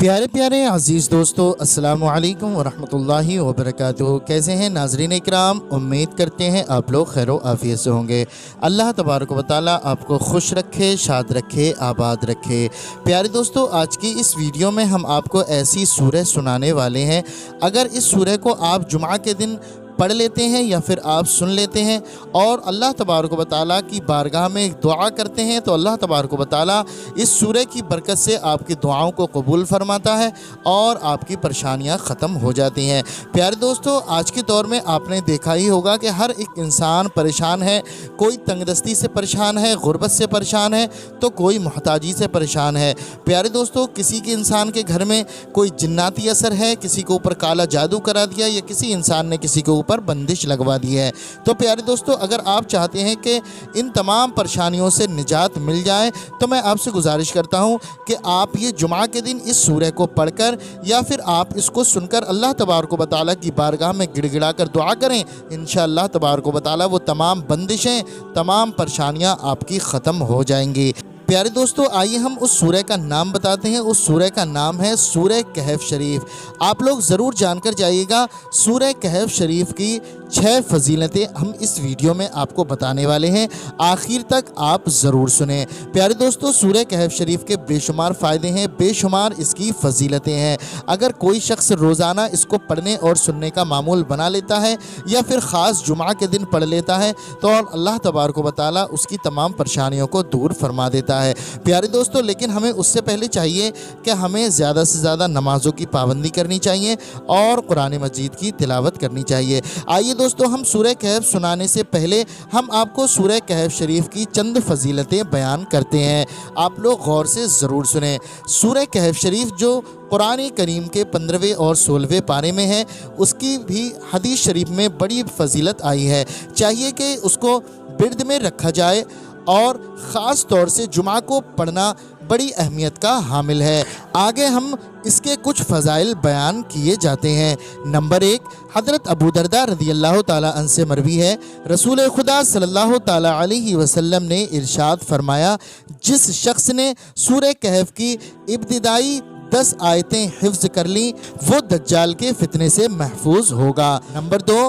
प्यारे प्यारे अज़ीज़ दोस्तों, अस्सलामु अलैकुम वरहमतुल्लाहि वबरकातुहू। कैसे हैं नाज़रीन इकराम? उम्मीद करते हैं आप लोग खैर आफ़ियत से होंगे। अल्लाह तबारक व तआला आपको खुश रखे, शाद रखे, आबाद रखे। प्यारे दोस्तों, आज की इस वीडियो में हम आपको ऐसी सूरह सुनाने वाले हैं, अगर इस सूरह को आप जुमा के दिन पढ़ लेते हैं या फिर आप सुन लेते हैं और अल्लाह तबारक व तआला की बारगाह में दुआ करते हैं, तो अल्लाह तबारक व तआला इस सूरह की बरकत से आपकी दुआओं को कबूल फरमाता है और आपकी परेशानियां ख़त्म हो जाती हैं। प्यारे दोस्तों, आज के दौर में आपने देखा ही होगा कि हर एक इंसान परेशान है। कोई तंगदस्ती से परेशान है, गुर्बत से परेशान है, तो कोई मोहताजी से परेशान है। प्यारे दोस्तों, किसी के इंसान के घर में कोई जिन्नाती असर है, किसी के ऊपर काला जादू करा दिया या किसी इंसान ने किसी के पर बंदिश लगवा दी है। तो प्यारे दोस्तों, अगर आप चाहते हैं कि इन तमाम परेशानियों से निजात मिल जाए, तो मैं आपसे गुजारिश करता हूं कि आप ये जुमा के दिन इस सूरह को पढ़कर या फिर आप इसको सुनकर अल्लाह तबारक व तआला की बारगाह में गिड़गिड़ा कर दुआ करें। इंशाअल्लाह तबारक व तआला वो तमाम बंदिशें, तमाम परेशानियां आपकी ख़त्म हो जाएंगी। प्यारे दोस्तों, आइए हम उस सूरह का नाम बताते हैं। उस सूरह का नाम है सूरह कहफ शरीफ। आप लोग ज़रूर जानकर जाइएगा। सूरह कहफ शरीफ की 6 फजीलतें हम इस वीडियो में आपको बताने वाले हैं, आखिर तक आप ज़रूर सुने। प्यारे दोस्तों, सूरह कहफ शरीफ के बेशुमार फ़ायदे हैं, बेशुमार इसकी फजीलतें हैं। अगर कोई शख्स रोज़ाना इसको पढ़ने और सुनने का मामूल बना लेता है या फिर ख़ास जुमा के दिन पढ़ लेता है, तो अल्लाह तबारक व तआला उसकी तमाम परेशानियों को दूर फरमा देता है। प्यारे दोस्तों, लेकिन हमें उससे पहले चाहिए कि हमें ज़्यादा से ज़्यादा नमाज़ों की पाबंदी करनी चाहिए और कुरान मजीद की तिलावत करनी चाहिए। आइए दोस्तों, हम सूरह कहफ सुनाने से पहले हम आपको सूरह कहफ शरीफ की चंद फजीलतें बयान करते हैं। आप लोग गौर से ज़रूर सुने। सूरह कहफ शरीफ जो कुरान करीम के 15वें और 16वें पारे में है, उसकी भी हदीस शरीफ में बड़ी फजीलत आई है। चाहिए कि उसको बिर्द में रखा जाए और ख़ास तौर से जुमा को पढ़ना बड़ी अहमियत का हामिल है। आगे हम इसके कुछ फ़ज़ाइल बयान किए जाते हैं। नंबर 1, हज़रत अबू दरदा रज़ी अल्लाह ताला अन्हु से मरवी है, रसूल खुदा सल्लल्लाहु ताला अलैहि वसल्लम ने इरशाद फरमाया, जिस शख्स ने सूरह कहफ की इब्तिदाई 10 आयतें हिफ्ज़ कर ली, वो दज्जाल के फितने से महफूज होगा। नंबर 2,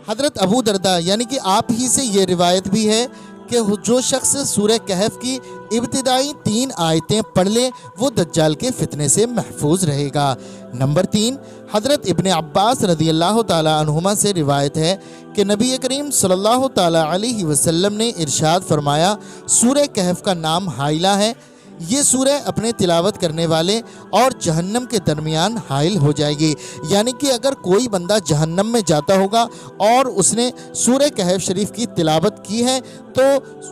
हज़रत अबू दरदा यानी कि आप ही से ये रिवायत भी है कि जो शख्स सूरह कहफ की इब्तिदाई 3 आयतें पढ़ ले, वो दज्जाल के फितने से महफूज रहेगा। नंबर 3, हज़रत इब्न अब्बास रज़ी अल्लाह ताला अन्हुमा से रिवायत है कि नबी करीम सल्लल्लाहु ताला अलैहि वसल्लम ने इरशाद फरमाया, सूरह कहफ का नाम हाइला है। ये सूरह अपने तिलावत करने वाले और जहन्नम के दरमियान हाइल हो जाएगी। यानी कि अगर कोई बंदा जहन्नम में जाता होगा और उसने सूरह कहफ शरीफ की तिलावत की है, तो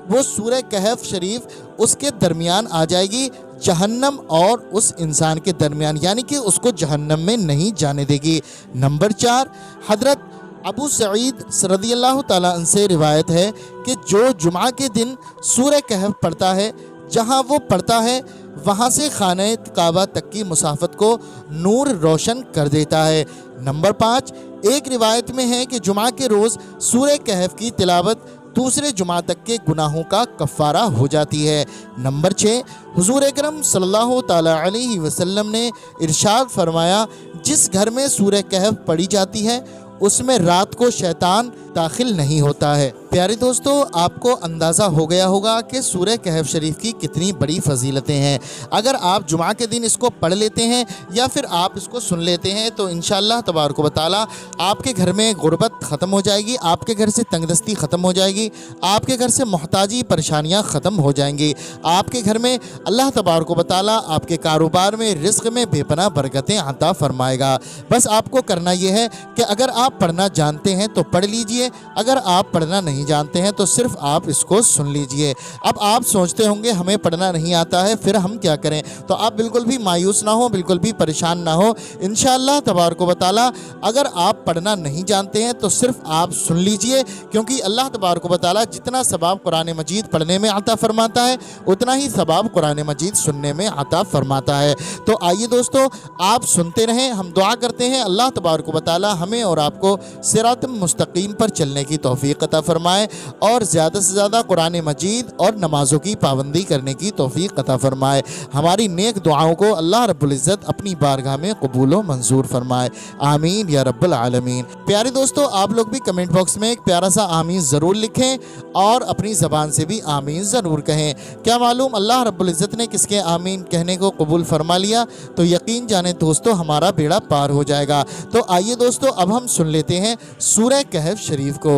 वो सूरह कहफ शरीफ उसके दरमियान आ जाएगी, जहन्नम और उस इंसान के दरमियान, यानी कि उसको जहन्नम में नहीं जाने देगी। नंबर 4, हज़रत अबू सईद रज़ियल्लाहु ताला अन्हु से रिवायत है कि जो जुमा के दिन सूरह कहफ पढ़ता है, जहाँ वो पढ़ता है वहाँ से खाने काबा तक की मुसाफत को नूर रोशन कर देता है। नंबर 5, एक रिवायत में है कि जुमा के रोज़ सूरह कहफ की तिलावत दूसरे जुमा तक के गुनाहों का कफ़ारा हो जाती है। नंबर 6, हुज़ूर अकरम सल्लल्लाहु ताला अलैहि वसल्लम ने इरशाद फरमाया, जिस घर में सूरह कहफ पढ़ी जाती है उसमें रात को शैतान दाखिल नहीं होता है। प्यारे दोस्तों, आपको अंदाज़ा हो गया होगा कि सूरह कहफ शरीफ की कितनी बड़ी फजीलतें हैं। अगर आप जुमा के दिन इसको पढ़ लेते हैं या फिर आप इसको सुन लेते हैं, तो इंशाअल्लाह तबारक व तआला आपके घर में गुर्बत ख़त्म हो जाएगी, आपके घर से तंगदस्ती ख़त्म हो जाएगी, आपके घर से मोहताजी परेशानियाँ ख़त्म हो जाएंगी। आपके घर में अल्लाह तबारक व तआला आपके कारोबार में, रिज़्क़ में बेपनाह बरकतें अता फरमाएगा। बस आपको करना यह है कि अगर आप पढ़ना जानते हैं तो पढ़ लीजिए, अगर आप पढ़ना नहीं जानते हैं तो सिर्फ आप इसको सुन लीजिए। अब आप सोचते होंगे हमें पढ़ना नहीं आता है, फिर हम क्या करें? तो आप बिल्कुल भी मायूस ना हो, बिल्कुल भी परेशान ना हो। इंशाअल्लाह तबारक व तआला अगर आप पढ़ना नहीं जानते हैं तो सिर्फ आप सुन लीजिए, क्योंकि अल्लाह तबारक व तआला जितना सवाब कुरान मजीद पढ़ने में अता फरमाता है, उतना ही सवाब कुरान मजीद सुनने में अता फरमाता है। तो आइए दोस्तों, आप सुनते रहें, हम दुआ करते हैं अल्लाह तबारक व तआला हमें और आपको सिरात मुस्तकीम पर पर चलने की तौफीक अता फ़रमाए और ज़्यादा से ज़्यादा कुरान मजीद और नमाज़ों की पाबंदी करने की तौफीक अता फ़रमाए। हमारी नेक दुआओं को अल्लाह रब्बुल इज़्ज़त अपनी बारगाह में कबूल व मंजूर फरमाए। आमीन या रब्बल आलमीन। प्यारे दोस्तों, आप लोग भी कमेंट बॉक्स में एक प्यारा सा आमीन ज़रूर लिखें और अपनी ज़बान से भी आमीन ज़रूर कहें। क्या मालूम अल्लाह रब्बुल इज़्ज़त ने किसके आमीन कहने को कबूल फरमा लिया तो यकीन जाने दोस्तों हमारा बेड़ा पार हो जाएगा। तो आइए दोस्तों, अब हम सुन लेते हैं सूरह कहफ शरीफ को।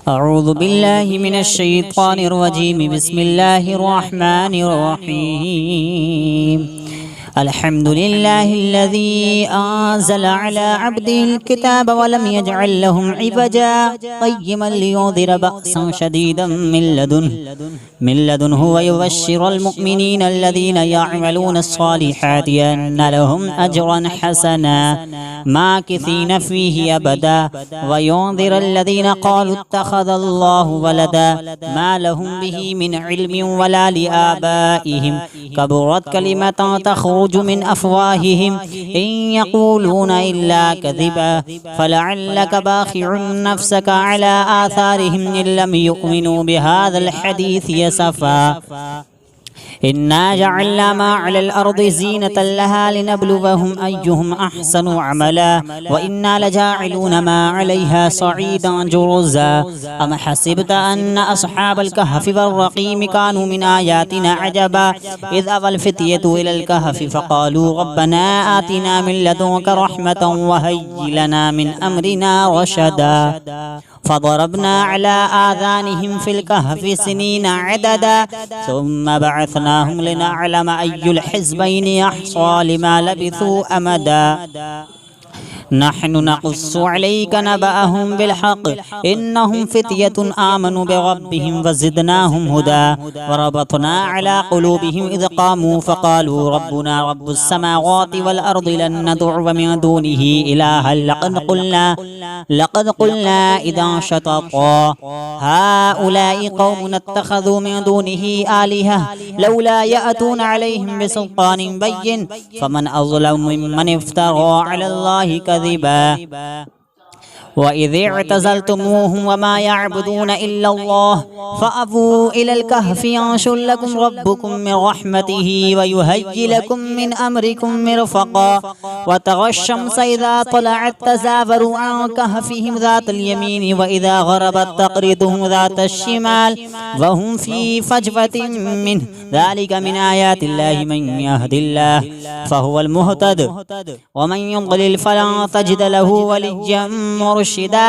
अऊज़ु बिल्लाहि मिनश शैतानिर रजीम, बिस्मिल्लाहिर रहमानिर रहीम। अल्हम्दुलिल्लाहिल्लज़ी अंज़ला अला अब्दिहिल किताब व लम यजअल लहु इवजा क़य्यिमन लियुंज़िरा बअसन शदीदन मिन लदुन्हु व युबश्शिरल मुमिनीना अल्लज़ीना यअमलूनस सालिहाति अन्ना लहुम अजरन हसना माकिसीना फ़ीहि अबदा व युंज़िरल लज़ीना क़ालू इत्तख़ज़ल्लाहु वलदा मा लहुम बिही मिन इल्मिन वला लिआबाइहिम कबुरत कलिमतन तख़रुजु मिन अफ़वाहिहिम इन यक़ूलूना इल्ला कज़िबा फ़लअल्लक बाख़िउन नफ़्सक अला आथारिहिम इन लम युमिनू बिहाज़ल हदीस यसफ़ा इन्ना जअलना मा अलल अर्दि ज़ीनतन लहा लिनब्लुवहुम अय्युहुम अहसनु अमला व इन्ना लजाइलूना मा अलैहा सईदन जुरुज़ा अम हसिबत अन्ना अस्हाबल कहफ़ि वर्रक़ीम कानू मिन आयातिना अजबा इज़ अवल फ़ित्यतु इलल कहफ़ि फ़क़ालू रब्बना आतिना मिन लदुनक रहमतन व हय्यि लना मिन अमरिना रशदा फ़ज़रबना अला आज़ानिहिम फ़िल कहफ़ि सिनीना अददा सुम्मा बअथनाहुम लिनअलम अय्युल हिज़्बैनि अहसा लिमा लबिथू अमदा नहनु नक़ुस्सु अलैका नबअहुम बिलहक़ इन्नहुम फ़ित्यतुन आमनू बिरब्बिहिम वज़िदनाहुम हुदा वरबतना अला क़ुलूबिहिम इज़ क़ामू फ़क़ालू रब्बुना रब्बुस समावाति वल अर्दि लन नद'ुव मिन दूनिही इलाहन लक़द क़ुलना इज़न शतता हाउलाइ क़ौमुन इत्तख़ज़ू मिन दूनिही आलिहा लौला यअतूना अलैहिम बिसुल्तानिन बय्यिन फ़मन अज़लमु मिम्मन इफ़्तरा अलल्लाहि कज़िबा वइज़ अअतज़लतमूहुम वमा यअबुदून इल्लल्लाह फ़अवू इलल कहफ़ि यंशुर लकुम रब्बुकुम मिन रहमतिही वयुहय्यि लकुम मिन अमरिकुम मिरफ़क़ा वतग़श्शम्स इज़ा तलअत तज़ावरू अन कहफ़िहिम ज़ातल यमीन वइज़ा ग़रबत तक़रिदुहुम ज़ातश शिमाल वहुम फ़ी फ़जवतिन मिन्हु ज़ालिका मिन आयातिल्लाहि मन यहदिल्लाह फ़हुवल मुहतद वमन युضलिल फ़लन तजिद लहु वलिय्यन मुर्शिदा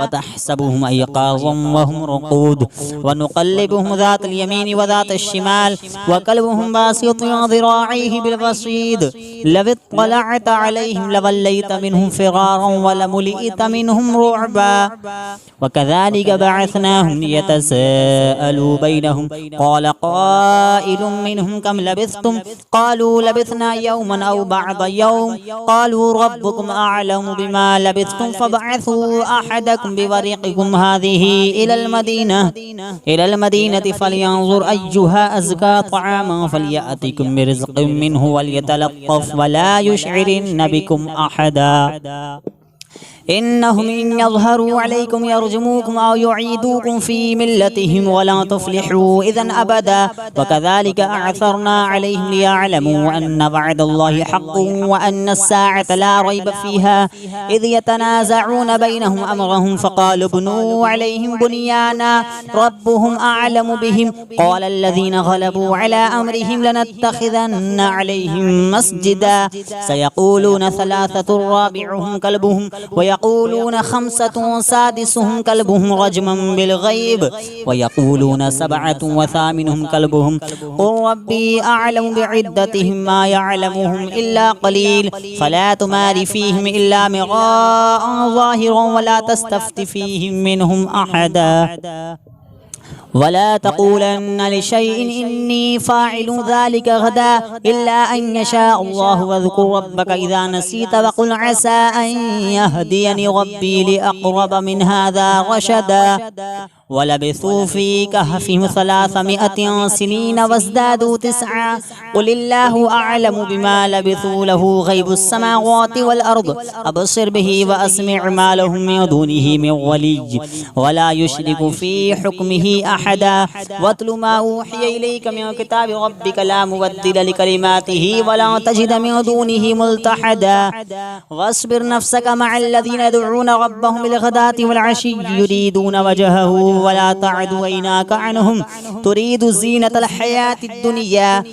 वतहसबुहुम अयक़ाज़न वहुम रुक़ूद वनुक़ल्लिबुहुम ज़ातल यमीन व ज़ातश शिमाल वक़ल्बुहुम बासितुन ज़िराअैहि बिलवसीद लव इत्तलअत अलैहिम लवल्लैत मिन्हुम फ़िरारन वलमुलिअत मिन्हुम रुअबा वकज़ालिक बअथनाहुम लियतसाअलू बैनहुम क़ाल क़ाइलुम मिन्हुम कम लबिथ्तुम क़ालू लबिथना यौमन औ बअद यौम क़ालू रब्बुकुम अअलमु बिमा लबिथ्तुम फ़बअथू अहदकुम बिवरिक़िकुम हाज़िही इलल मदीनति फ़लयंज़ुर अय्युहा अज़का तआमन फ़लयअतिकुम बिरिज़्क़िन मिन्हु वलयतलत्तफ़ वला युशइरिन्न बिकुम अहदा इन्नहुम इन यज़हरू अलैकुम यरजुमूकुम औ युईदूकुम फ़ी मिल्लतिहिम वलन तुफ़्लिहू इज़न अबदा वकज़ालिक अअथरना अलैहिम लियअलमू अन्न वअदल्लाहि हक़्क़ुन व अन्नस्साअत ला रैब फ़ीहा इज़ यतनाज़ऊन बैनहुम अमरहुम फ़क़ालू इब्नू अलैहिम बुनियाना रब्बुहुम अअलमु बिहिम क़ाल अल्लज़ीना ग़लबू अला अम्रिहिम लनत्तख़िज़न्न अलैहिम मस्जिदा सयक़ूलून सलासतुन राबिउहुम कल्बुहुम वयक़ूलून खम्सतुन सादिसुहुम कल्बुहुम रजमन बिलग़ैब वयक़ूलून सबअतुन व सामिनुहुम कल्बुहुम क़ुल रब्बी अअलमु बिइद्दतिहिम मा यअलमुहुम इल्ला क़लील फ़ला तुमारि फ़ीहिम इल्ला मिग़ाअन ज़ाहिरन वला तस्तफ़्ति फ़ीहिम मिनहुम अहदा वला तक़ूलन्न लिशैइन इन्नी फ़ाइलु ज़ालिका गदा इल्ला अन यशा अल्लाहु वज़्कुर रब्बक इज़ा नसीत वक़ुल असा अन यहदियनी रब्बी लिअक़रब मिन हाज़ा रशदा ولبثوا في كهفهم 300 سنين وازدادوا 9 قل الله أعلم بما لبثوا له غيب السماوات والأرض أبصر به وأسمع ما لهم من دونه من ولي ولا يشرك في حكمه أحدا واتل ما أوحي إليك من كتاب ربك لا مبدل لكلماته ولا تجد من دونه ملتحدا واصبر نفسك مع الذين يدعون ربهم بالغداة والعشي يريدون وجهه ولا تعد عيناك عنهم تريد زينة الحياة الدنيا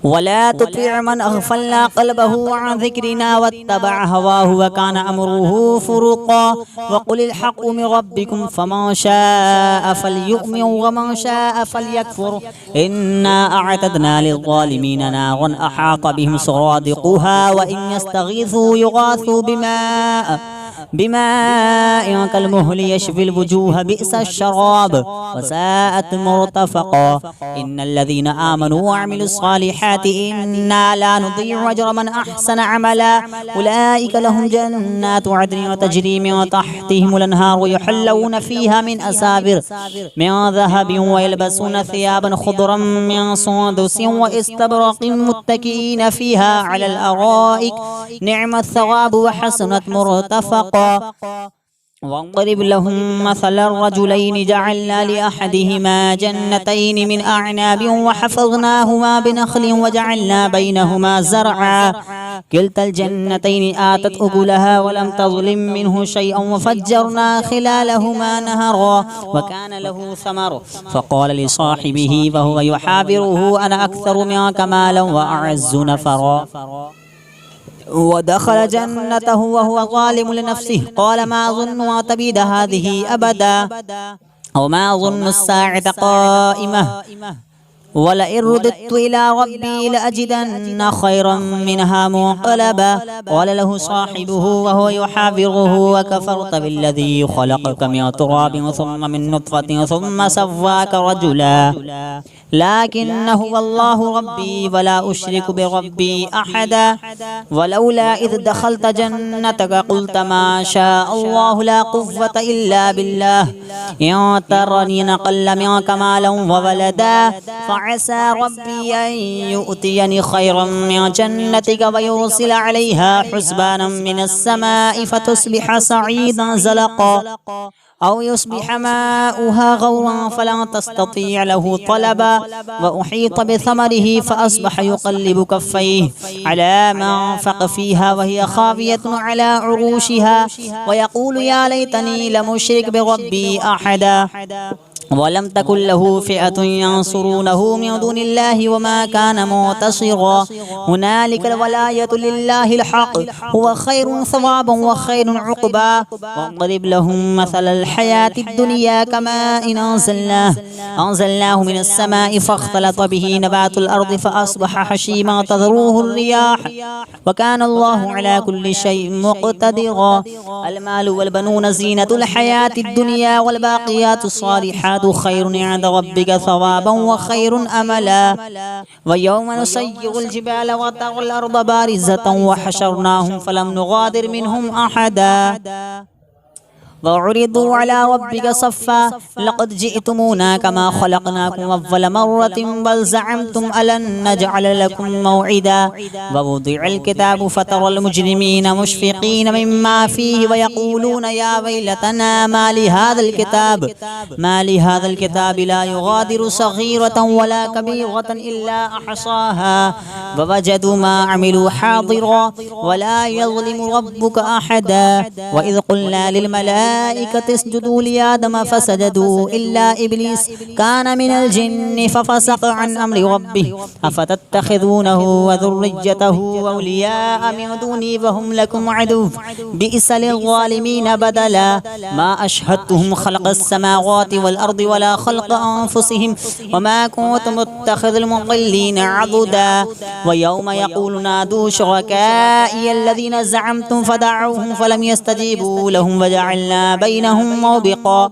ولا تطع من أغفلنا قلبه عن ذكرنا واتبع هواه وكان أمره فرطا وقل الحق من ربكم فمن شاء فليؤمن ومن شاء فليكفر إنا أعتدنا للظالمين نارا أحاط بهم سرادقها وإن يستغيثوا يغاثوا بماء كالمهل يشفي الوجوه بئس الشراب وساءت مرتفقا إن الذين آمنوا وعملوا الصالحات إنا لا نضيع أجر من أحسن عملا أولئك لهم جنات عدن تجري من تحتهم الأنهار يحلون فيها من أساور من ذهب ويلبسون ثيابا خضرا من سندس واستبرق متكئين فيها على الأرائك نعم الثواب وحسنت مرتفقا واضرب لهم مثل الرجلين جعلنا لأحدهما جنتين من أعناب وحفظناهما بنخل وجعلنا بينهما زرعا كلتا الجنتين آتت أكلها ولم تظلم منه شيئا وفجرنا خلالهما نهرا وكان له ثمر فقال لصاحبه وهو يحابره أنا أكثر منك مالا وأعز نفرا ودخل جنته وهو ظالم لنفسه قال ما أظن أن تبيد هذه أبدا وما أظن الساعة قائمة ولئن رددت إلى ربي لأجدن خيرا منها منقلبا قال له صاحبه وهو يحاوره وكفرت بالذي خلقك من تراب ثم من نطفة ثم سواك رجلا لكن هو الله ربي ولا أشرك بربي أحدا ولولا إذ دخلت جنتك قلت ما شاء الله لا قوة إلا بالله إن ترني نقل منك مالا وولدا فعسى ربي أن يؤتيني خيرا من جنتك ويرسل عليها حسبانا من السماء فتصبح صعيدا زلقا أو يصبح ماؤها غورا فلا تستطيع له طلبا وأحيط بثمره فأصبح يقلب كفيه على ما أنفق فيها وهي خاوية على عروشها ويقول يا ليتني لم أشرك بربي أحدا ولم تكن له فئة ينصرونه من دون الله وما كان منتصرا هنالك الولاية لله الحق هو خير ثوابا وخير عقبا واضرب لهم مثل الحياة الدنيا كماء إن أنزلناه من السماء فاختلط به نبات الأرض فأصبح حشيما تذروه الرياح وكان الله على كل شيء مقتدرا المال والبنون زينة الحياة الدنيا والباقيات الصالحات خير عند ربك ثوابا وخير أملا ويوم نسير الجبال وترى الأرض بارزة وحشرناهم فلم نغادر منهم أحدا وعرضوا على ربك صفا لقد جئتمونا كما خلقناكم أول مرة بل زعمتم ألن نجعل لكم موعدا ووضع الكتاب فترى المجرمين مشفقين مما فيه ويقولون يا ويلتنا ما لهذا الكتاب لا يغادر صغيرة ولا كبيرة إلا أحصاها ووجدوا ما عملوا حاضرا ولا يظلم ربك أحدا وإذ قلنا للملائكة اسجدوا لآدم فسجدوا إلا إبليس كان من الجن ففسق عن أمر ربه أفتتخذونه وذريته أولياء من دوني وهم لكم عدو بئس للظالمين بدلا ما أشهدتهم خلق السماوات والأرض ولا خلق أنفسهم وما كنت متخذ المضلين عضدا ويوم يقول نادوا شركائي الذين زعمتم فدعوهم فلم يستجيبوا لهم وجعلنا بينهم موبقا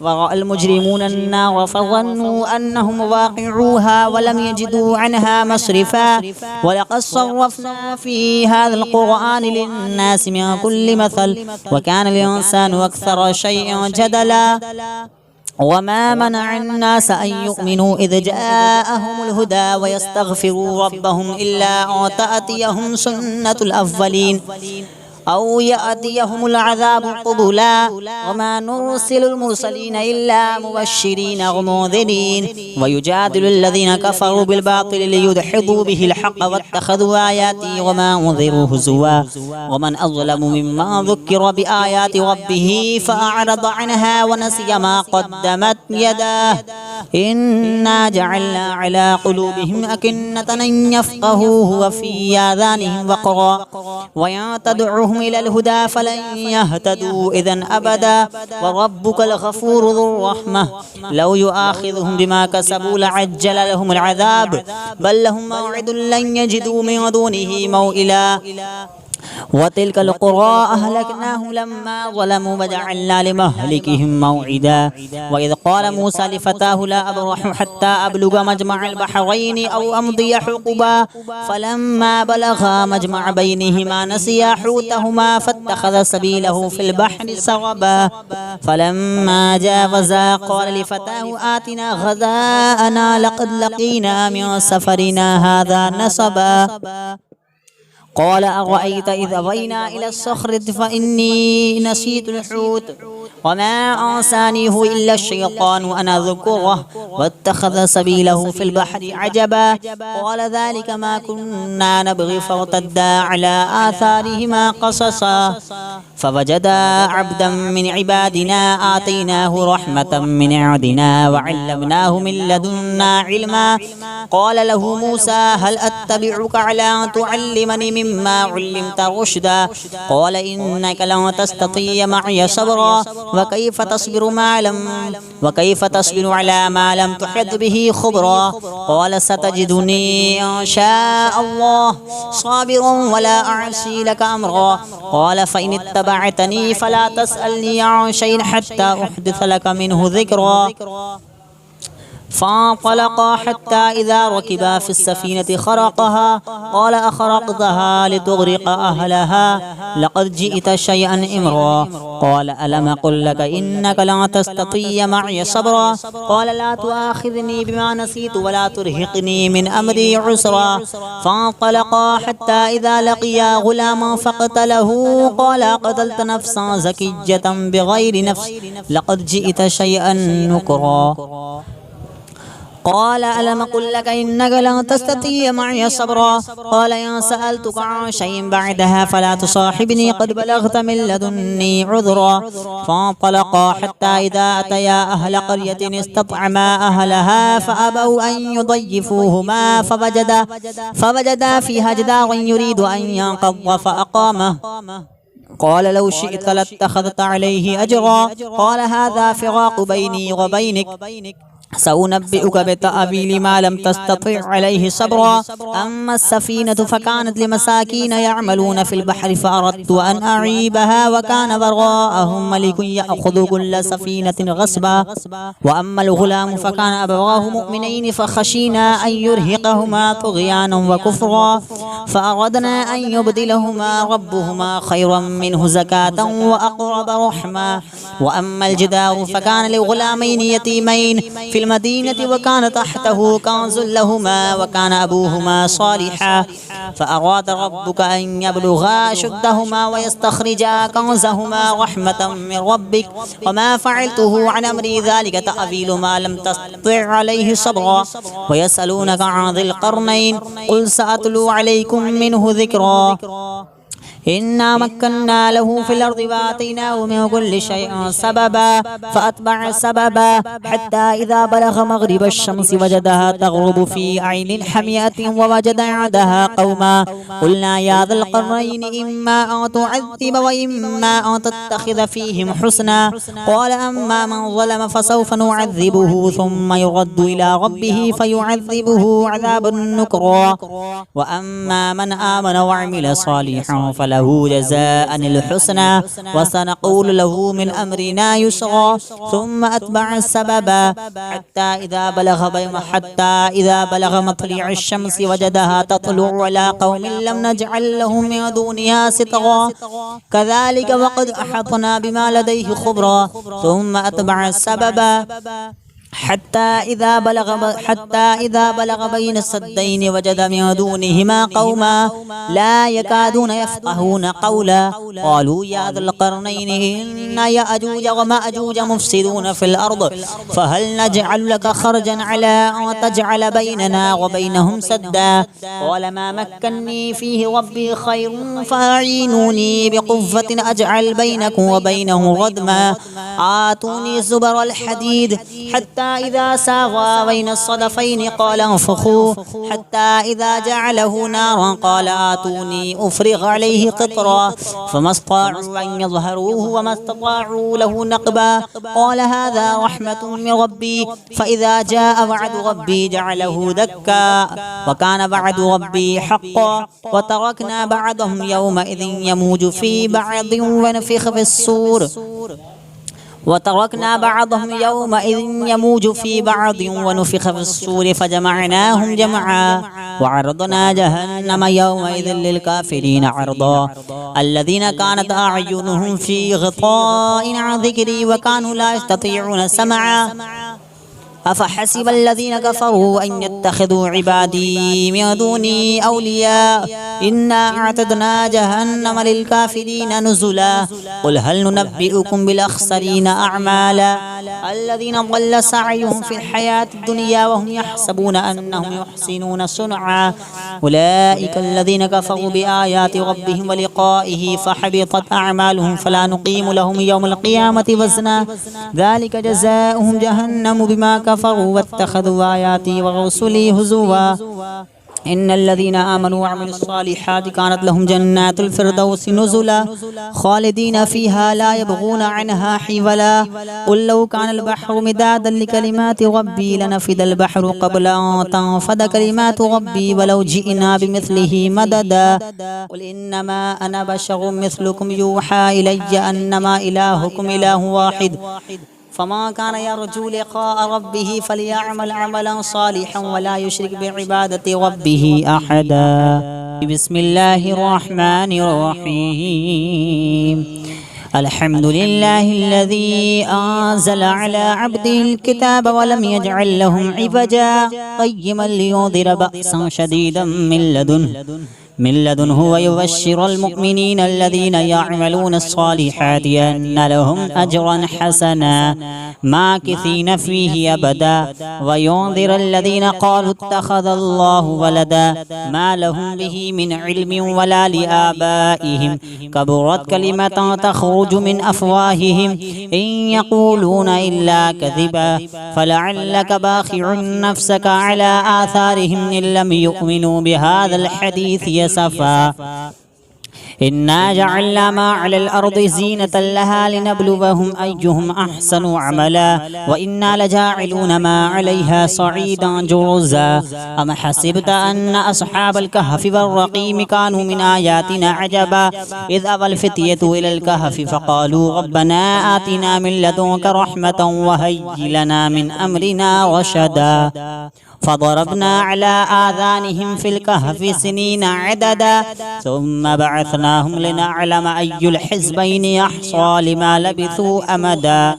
ورأى المجرمون النار فظنوا أنهم واقعوها ولم يجدوا عنها مصرفا ولقد صرفنا في هذا القرآن للناس من كل مثل وكان الإنسان أكثر شيء جدلا وما منع الناس أن يؤمنوا إذ جاءهم الهدى ويستغفروا ربهم إلا أن تأتيهم سنة الأولين أو يأتيهم العذاب قبلا وما نرسل المرسلين إلا مبشرين ومنذرين ويجادل الذين كفروا بالباطل ليدحضوا به الحق واتخذوا آياتي وما أنذروا هزوا ومن أظلم ممن ذكر بآيات ربه فأعرض عنها ونسي ما قدمت يداه إنا جعلنا على قلوبهم أكنة أن يفقهوه وفي آذانهم وقرا وإن تدعوهم إلى الهدى فلن يهتدوا إذن أبدا وربك الغفور ذو الرحمة لو يؤاخذهم بما كسبوا لعجل لهم العذاب بل لهم موعد لن يجدوا من دونه موئلا وتلك القرى أهلكناهم لما ظلموا وجعلنا لمهلكهم موعدا وإذ قال موسى لفتاه لا أبرح حتى أبلغ مجمع البحرين أو أمضي حقبا فلما بلغا مجمع بينهما نسيا حوتهما فاتخذ سبيله في البحر سربا فلما جاوزا قال لفتاه آتنا غداءنا لقد لقينا من سفرنا هذا نصبا قال أرأيت إذ أوينا إلى الصخرة فإني نسيت الحوت وما أنسانيه إلا الشيطان أن أذكره واتخذ سبيله في البحر عجبا قال ذلك ما كنا نبغي فارتدا على آثارهما قصصا فوجدا عبدا من عبادنا آتيناه رحمة من عندنا وعلمناه من لدنا علما قال له موسى هل أتبعك على أن تعلمني مما علمت رشدا قال إنك لن تستطيع معي صبرا وكيف تصبر على ما لم تحط به خبرا قال ستجدني إن شاء الله صابرا ولا أعصي لك أمرا قال فإن اتبعتني فلا تسألني عن شيء حتى أحدث لك منه ذكرا فانطلقا حتى إذا ركبا في السفينة خرقها قال أخرقتها لتغرق أهلها لقد جئت شيئا إمرا قال ألم أقل لك إنك لن تستطيع معي صبرا قال لا تؤاخذني بما نسيت ولا ترهقني من أمري عسرا فانطلقا حتى إذا لقيا غلاما فقتله قال قتلت نفسا زكية بغير نفس لقد جئت شيئا نكرا قال ألم أقل لك إنك لن تستطيع معي صبرا قال إن سألتك عن شيء بعدها فلا تصاحبني قد بلغت من لدني عذرا فانطلقا حتى إذا أتيا أهل قرية استطعما أهلها فأبوا أن يضيفوهما فوجدا فيها جدارا يريد أن ينقض فأقامه قال لو شئت لاتخذت عليه أجرا قال هذا فراق بيني وبينك سأنبئك بتأويل ما لم تستطع عليه صبرا أما السفينة فكانت لمساكين يعملون في البحر فأردت أن أعيبها وكان وراءهم ملك يأخذ كل سفينة غصبا وأما الغلام فكان أبواه مؤمنين فخشينا أن يرهقهما طغيانا وكفرا فأردنا أن يبدلهما ربهما خيرا منه زكاة وأقرب رحما وأما الجدار فكان لغلامين يتيمين في المدينة وكان تحته كنز لهما وكان أبوهما صالحا فأراد ربك أن يبلغا أشدهما ويستخرجا كنزهما رحمة من ربك وما فعلته عن أمري ذلك تأويل ما لم تستطع عليه صبرا ويسألونك عن ذي القرنين قل سأتلو عليكم منه ذكرا إنا مكنا له في الأرض وآتيناه من كل شيء سببا فأتبع سببا حتى إذا بلغ مغرب الشمس وجدها تغرب في عين حمية ووجد عندها قوما قلنا يا ذا القرنين إما أن تعذب وإما أن تتخذ فيهم حسنا قال أما من ظلم فسوف نعذبه ثم يرد إلى ربه فيعذبه عذابا نكرا وأما من آمن وعمل صالحا فله فله جزاء الحسنى وسنقول له من أمرنا يسرا ثم أتبع السببا حتى إذا بلغ مطلع الشمس وجدها تطلع على قوم لم نجعل لهم من دونها سترا كذلك وقد أحطنا بما لديه خبرا ثم أتبع السببا حتى إذا بلغ بين السدين وجد من دونهما قوما لا يكادون يفقهون قولا قالوا يا ذا القرنين إن يأجوج ومأجوج مفسدون في الأرض فهل نجعل لك خرجا على أن تجعل بيننا وبينهم سدا قال ما مكني فيه ربي خير فأعينوني بقوة أجعل بينكم وبينه ردما آتوني زبر الحديد حتى إذا ساوى بين الصدفين قال انفخوا حتى إذا جعله نارا قال آتوني أفرغ عليه قطرا فما استطاعوا أن يظهروه وما استطاعوا له نقبا قال هذا رحمة من ربي فإذا جاء وعد ربي جعله دكا وكان وعد ربي حقا وتركنا بعضهم يومئذ يموج في بعض ونفخ في الصور ونفخ في الصور فجمعناهم جمعا وعرضنا جهنم يومئذ للكافرين عرضا الذين كانت أعينهم في غطاء عن ذكري وكانوا لا يستطيعون سمعا أفحسب الذين كفروا أن يتخذوا عبادي من دوني أولياء إنا أعتدنا جهنم للكافرين نزلا قل هل ننبئكم بالأخسرين أعمالا الذين ضل سعيهم في الحياة الدنيا وهم يحسبون أنهم يحسنون صنعا أولئك الذين كفروا بآيات ربهم ولقائه فحبطت أعمالهم فلا نقيم لهم يوم القيامة وزنا ذلك جزاؤهم جهنم بما كفروا واتخذوا آياتي ورسلي هزوا إن الذين آمنوا وعملوا الصالحات كانت لهم جنات الفردوس نزلا خالدين فيها لا يبغون عنها حولا قل لو كان البحر مدادا لكلمات ربي لنفد البحر قبل أن تنفد كلمات ربي ولو جئنا بمثله مددا قل إنما أنا بشر مثلكم يوحى إلي أنما إلهكم إله واحد فما كان يرجو لقاء ربه فليعمل عملا صالحا ولا يشرك بعبادة ربه أحدا بسم الله الرحمن الرحيم الحمد لله الذي أنزل على عبده الكتاب ولم يجعل لهم عوجا قيما لينذر بأسا شديدا من لدنه ويبشر المؤمنين الذين يعملون الصالحات أن لهم أجرا حسنا ماكثين فيه أبدا وينذر الذين قالوا اتخذ الله ولدا ما لهم به من علم ولا لآبائهم كبرت كلمة تخرج من أفواههم إن يقولون إلا كذبا فلعلك باخع نفسك على آثارهم إن لم يؤمنوا بهذا الحديث سفا إنا جعلنا ما على الأرض زينة لها لنبلوهم أيهم أحسن عملا وإنا لجاعلون ما عليها صعيدا جرزا أم حسبت أن أصحاب الكهف والرقيم كانوا من آياتنا عجبا إذ أوى الفتية إلى الكهف فقالوا ربنا آتنا من لدنك رحمة وهيئ لنا من أمرنا رشدا فضربنا على آذانهم في الكهف سنين عددا ثم بعثناهم لنعلم أي الحزبين يحصى لما لبثوا أمدا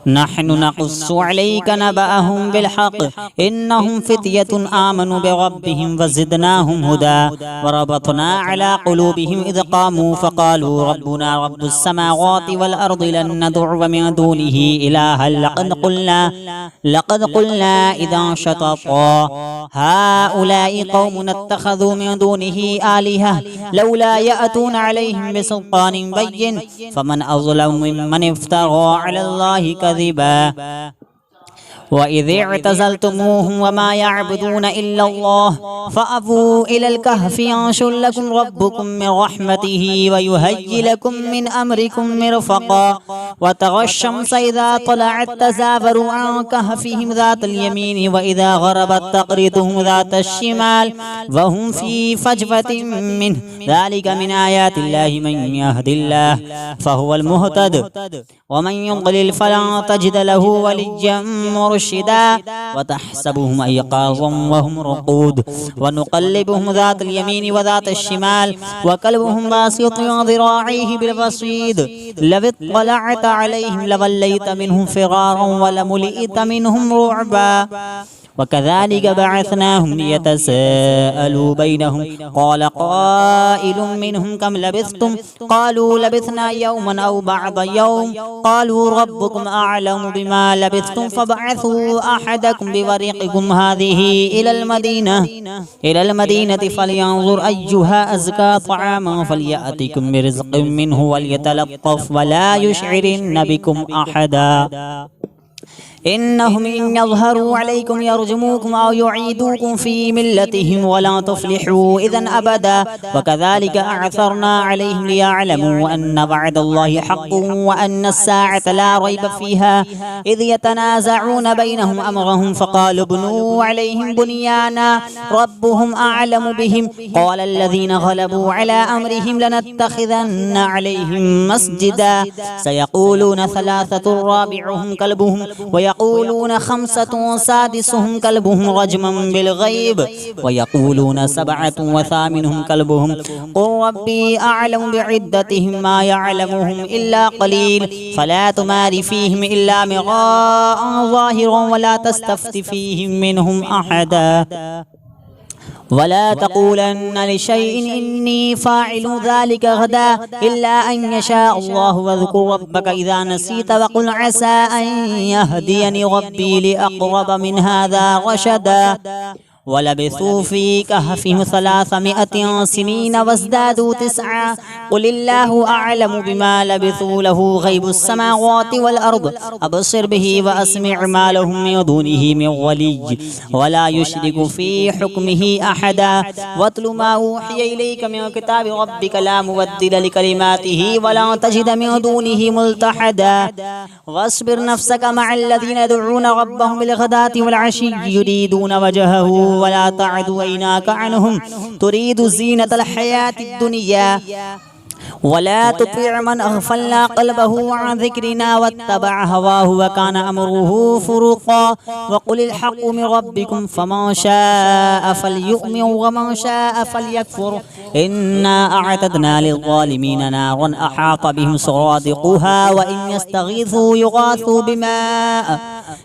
نحن نقص عليك نبأهم بالحق إنهم فتية آمنوا بربهم وزدناهم هدى وربطنا على قلوبهم إذ قاموا فقالوا ربنا رب السماوات والأرض لن ندعو من دونه إلها لقد قلنا إذا شططا هؤلاء قوم اتخذوا من دونه آلهة لولا يأتون عليهم بسلطان بين فمن أظلم ممن افترى على الله كذبا وإذ اعتزلتموهم وما يعبدون إلا الله فأبوا إلى الكهف ينشر لكم ربكم من رحمته ويهيئ لكم من أمركم مرفقا وترى الشمس إذا طلعت تزاور عن كهفهم ذات اليمين وإذا غربت تقرضهم ذات الشمال وهم في فجوة منه ذلك من آيات الله من يهد الله فهو المهتد ومن يضلل فلن تجد له وليا مرشدا وتحسبهم أيقاظا وهم رقود ونقلبهم ذات اليمين وذات الشمال وكلبهم باسط ذراعيه بالوصيد لو اطلعت عليهم لوليت منهم فرارا ولملئت منهم رعبا وكذلك بعثناهم ليتساءلوا بينهم قال قائل منهم كم لبثتم قالوا لبثنا يوما أو بعض يوم قالوا ربكم أعلم بما لبثتم فبعثوا أحدكم بورقكم هذه إلى المدينة فلينظر أيها أزكى طعاما فليأتكم برزق منه وليتلطف ولا يشعرن بكم أحدا إنهم إن يظهروا عليكم يرجموكم أو يعيدوكم في ملتهم ولا تفلحوا إذن أبدا وكذلك أعثرنا عليهم ليعلموا أن وعد الله حق وأن الساعة لا ريب فيها إذ يتنازعون بينهم أمرهم فقالوا ابنوا عليهم بنيانا ربهم أعلم بهم قال الذين غلبوا على أمرهم لنتخذن عليهم مسجدا سيقولون ثلاثة رابعهم كلبهم ويقولون خمسة سادسهم كلبهم رجما بالغيب ويقولون سبعة وثامنهم كلبهم قل ربي أعلم بعدتهم ما يعلمهم إلا قليل فلا تمار فيهم إلا مراء ظاهرا ولا تستفت فيهم منهم أحدا ولا تقولن لشيء إني فاعل ذلك غدا إلا أن يشاء الله واذكر ربك إذا نسيت وقل عسى أن يهديني ربي لأقرب من هذا رشدا ولبثوا في كهفهم 300 سنين وازدادوا 9 قل الله أعلم بما لبثوا له غيب السماوات والأرض أبصر به وأسمع ما لهم من دونه من ولي ولا يشرك في حكمه أحدا واتل ما أوحي إليك من كتاب ربك لا مبدل لكلماته ولا تجد من دونه ملتحدا واصبر نفسك مع الذين يدعون ربهم بالغداة والعشي يريدون وجهه ولا تعد عيناك عنهم تريد زينة الحياة الدنيا ولا تطع من أغفلنا قلبه عن ذكرنا واتبع هواه وكان أمره فرطا وقل الحق من ربكم فمن شاء فليؤمن ومن شاء فليكفر إنا أعتدنا للظالمين نارا أحاط بهم سرادقها وإن يستغيثوا يغاثوا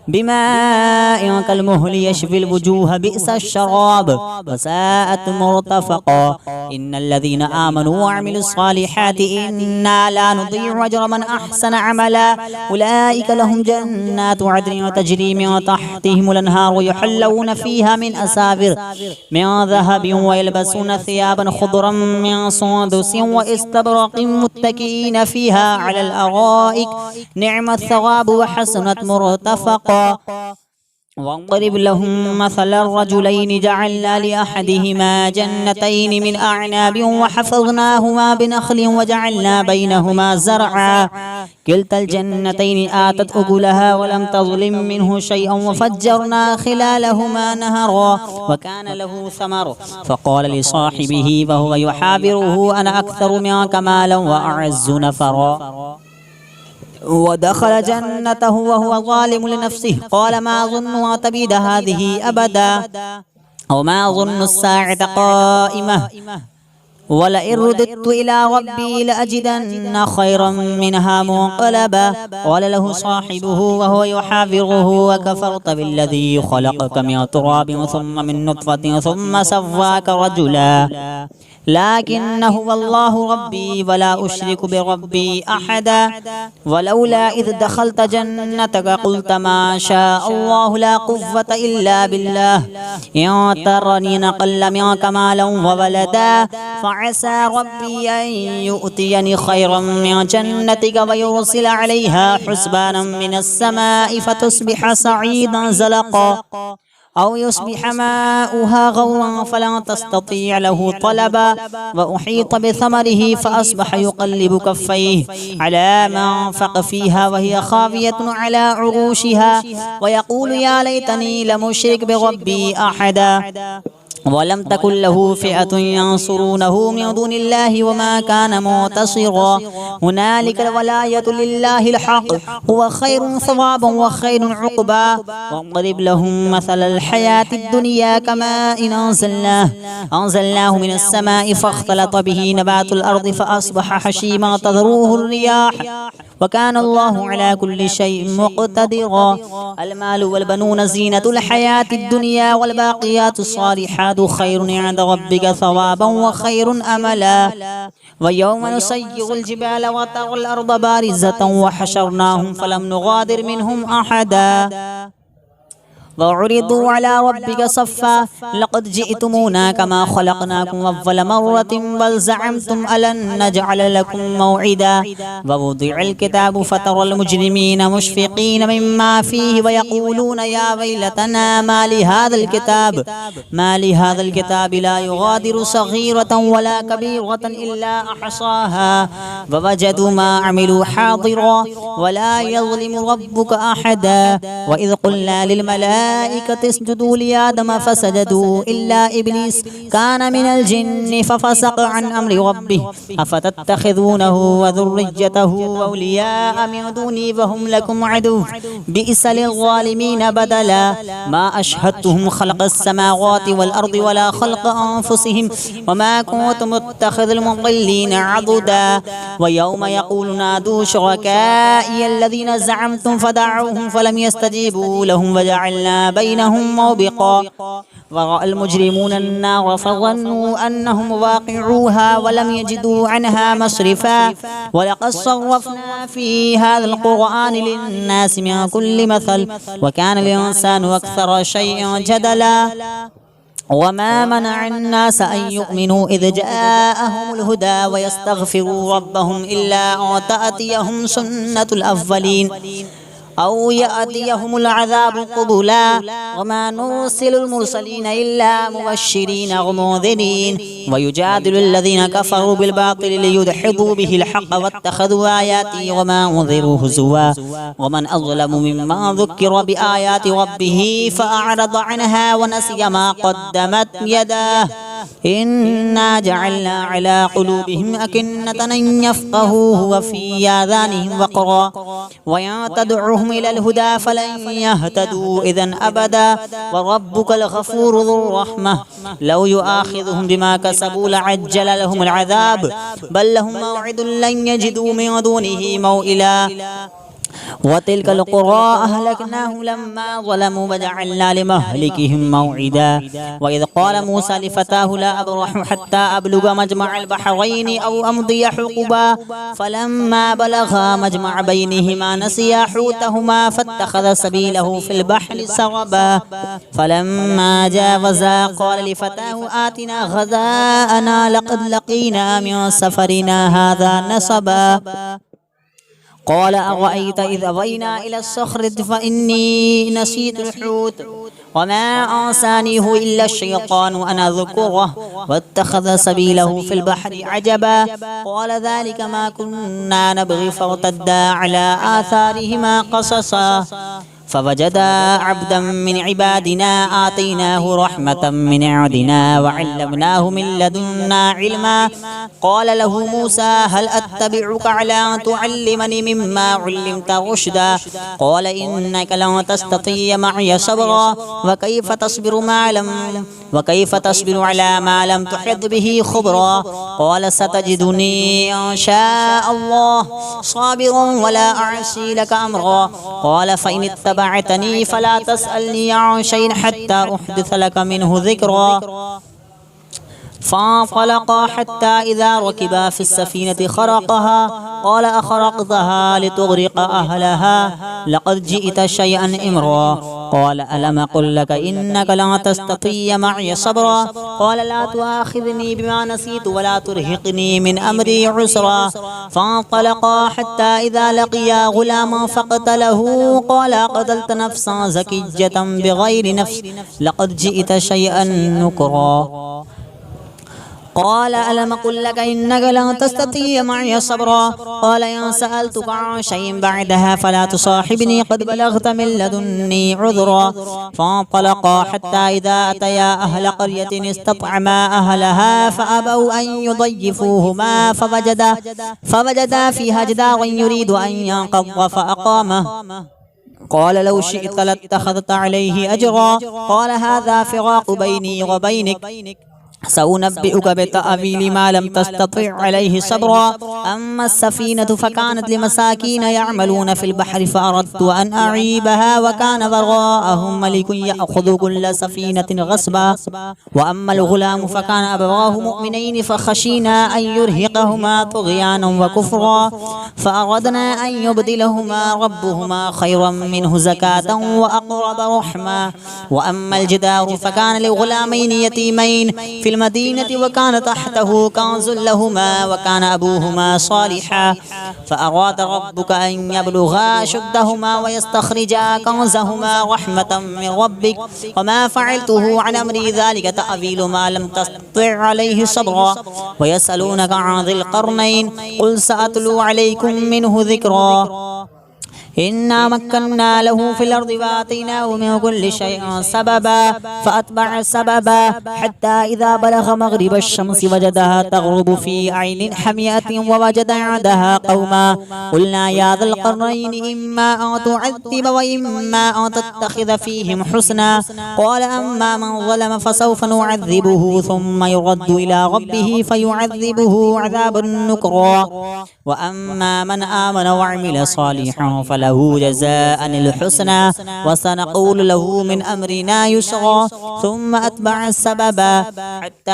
بماء كالمهل يشفي الوجوه بئس الشراب وساءت مرتفقا إن الذين آمنوا وعملوا الصالحات إنا لا نضيع أجر من أحسن عملا أولئك لهم جنات عدن تجري من تحتهم الأنهار يحلون فيها من أساور من ذهب ويلبسون ثيابا خضرا من سندس واستبرق متكئين فيها على الأرائك نعم الثواب وحسنت مرتفقا واضرب لهم مثل الرجلين جعلنا لأحدهما جنتين من أعناب وحفظناهما بنخل وجعلنا بينهما زرعا كلتا الجنتين آتت أكلها ولم تظلم منه شيئا وفجرنا خلالهما نهرا وكان له ثمر فقال لصاحبه وهو يحاوره أنا أكثر منك مالا وأعز نفرا ودخل جنته وهو ظالم لنفسه قال ما ظن أن تبيد هذه أبدا وما ظن الساعة قائمة ولئن رددت إلى ربي لأجدن خيرا منها منقلبا قال له صاحبه وهو يحاوره وكفرت بالذي خلقك من تراب ثم من نطفة ثم سواك رجلا لكن هو الله ربي ولا أشرك بربي أحدا ولولا إذ دخلت جنتك قلت ما شاء الله لا قوة إلا بالله إن ترني نقل منك مالا وولدا فعسى ربي أن يؤتيني خيرا من جنتك ويرسل عليها حسبانا من السماء فتصبح صعيدا زلقا أو يصبح ماؤها غورا فلا تستطيع له طلبا وأحيط بثمره فأصبح يقلب كفيه على ما أنفق فيها وهي خاوية على عروشها ويقول يا ليتني لم أشرك بربي أحدا ولم تكن له فئة ينصرونه من دون الله وما كان منتصرا هنالك الولاية لله الحق هو خير ثوابا وخير عقبا واضرب لهم مثل الحياة الدنيا كماء أنزلناه من السماء فاختلط به نبات الأرض فأصبح حشيما تذروه الرياح وكان الله على كل شيء مقتدرا المال والبنون زينة الحياة الدنيا والباقيات الصالحات خير عند ربك ثوابا وخير أملا ويوم نسير الجبال وترى الأرض بارزة وحشرناهم فلم نغادر منهم أحدا وعرضوا على ربك صفا لقد جئتمونا كما خلقناكم أول مرة بل زعمتم ألن نجعل لكم موعدا ووضع الكتاب فترى المجرمين مشفقين مما فيه ويقولون يا ويلتنا ما لهذا الكتاب لا يغادر صغيرة ولا كبيرة إلا أحصاها ووجدوا ما عملوا حاضرا ولا يظلم ربك أحدا وإذ قلنا للملائكة اسجدوا لآدم فسجدوا إلا إبليس كان من الجن ففسق عن أمر ربه أفتتخذونه وذريته أولياء من دوني وهم لكم عدو بئس للظالمين بدلا ما أشهدتهم خلق السماوات والأرض ولا خلق أنفسهم وما كنت متخذ المضلين عضدا ويوم يقول نادوا شركائي الذين زعمتم فدعوهم فلم يستجيبوا لهم وجعلنا بينهم موبقا ورأى المجرمون النار فظنوا أنهم واقعوها ولم يجدوا عنها مصرفا ولقد صرفنا في هذا القرآن للناس من كل مثل وكان الإنسان أكثر شيء جدلا وما منع الناس أن يؤمنوا إذ جاءهم الهدى ويستغفروا ربهم إلا أن تأتيهم سنة الأولين أو يأتيهم العذاب قبلا وما نرسل المرسلين إلا مبشرين ومنذرين ويجادل الذين كفروا بالباطل ليدحضوا به الحق واتخذوا آياتي وما أنذروا هزوا ومن أظلم ممن ذكر بآيات ربه فأعرض عنها ونسي ما قدمت يداه إنا جعلنا على قلوبهم أكنة أن يفقهوه وفي آذانهم وقرا وإن تدعوهم إلى الهدى فلن يهتدوا إذا أبدا وربك الغفور ذو الرحمة لو يؤاخذهم بما كسبوا لعجل لهم العذاب بل لهم موعد لن يجدوا من دونه موئلا وتلك القرى أهلكناهم لما ظلموا وجعلنا لمهلكهم موعدا وإذ قال موسى لفتاه لا أبرح حتى أبلغ مجمع البحرين أو أمضي حقبا فلما بلغا مجمع بينهما نسيا حوتهما فاتخذ سبيله في البحر سربا فلما جاوزا قال لفتاه آتنا غداءنا لقد لقينا من سفرنا هذا نصبا قال أرأيت إذ أوينا إلى الصخرة فإني نسيت الحوت وما أنسانيه إلا الشيطان أن أذكره واتخذ سبيله في البحر عجبا قال ذلك ما كنا نبغي فارتدا على آثارهما قصصا فوجدا عبدا من عبادنا آتيناه رحمة من عندنا وعلمناه من لدنا علما قال له موسى هل أتبعك على أن تعلمني مما علمت رشدا قال إنك لن تستطيع معي صبرا وكيف تصبر على ما لم تحط به خبرا قال ستجدني إن شاء الله صابرا ولا أعصي لك أمرا قال فإن اتبعتني فلا تسألني عن شيء حتى أحدث لك منه ذكرا فانطلقا حتى إذا ركبا في السفينة خرقها قال أخرقتها لتغرق أهلها لقد جئت شيئا إمرا قال ألم أقل لك إنك لن تستطيع معي صبرا قال لا تؤاخذني بما نسيت ولا ترهقني من أمري عسرا فانطلقا حتى إذا لقيا غلاما فقتله قال قتلت نفسا زكية بغير نفس لقد جئت شيئا نكرا قال ألم أقل لك إنك لن تستطيع معي صبرا قال إن سألتك عن شيء بعدها فلا تصاحبني قد بلغت من لدني عذرا فانطلقا حتى إذا أتيا أهل قرية استطعما أهلها فأبوا أن يضيفوهما فوجدا فيها جدارا يريد أن ينقض فأقامه قال لو شئت لاتخذت عليه أجرا قال هذا فراق بيني وبينك سأنبئك بتأويل ما لم تستطع عليه صبرا أما السفينة فكانت لمساكين يعملون في البحر فأردت أن أعيبها وكان وراءهم ملك يأخذ كل سفينة غصبا وأما الغلام فكان أبواه مؤمنين فخشينا أن يرهقهما طغيانا وكفرا فأردنا أن يبدلهما ربهما خيرا منه زكاة وأقرب رحما وأما الجدار فكان لغلامين يتيمين في المدينة وكان تحته كنز لهما وكان أبوهما صالحا فأراد ربك أن يبلغا أشدهما ويستخرجا كنزهما رحمة من ربك وما فعلته عن أمري ذلك تأويل ما لم تستطع عليه صبرا ويسألونك عن ذي القرنين قل سأتلو عليكم منه ذكرا إنا مكنا له في الأرض وآتيناه من كل شيء سببا فأتبع سببا حتى إذا بلغ مغرب الشمس وجدها تغرب في عين حمية ووجد عندها قوما قلنا يا ذا القرنين إما أن تعذب وإما أن تتخذ فيهم حسنا قال أما من ظلم فسوف نعذبه ثم يرد إلى ربه فيعذبه عذابا نكرا وأما من آمن وعمل صالحا فله جزاء الحسنى وسنقول له من أمرنا يسرا ثم أتبع السببا حتى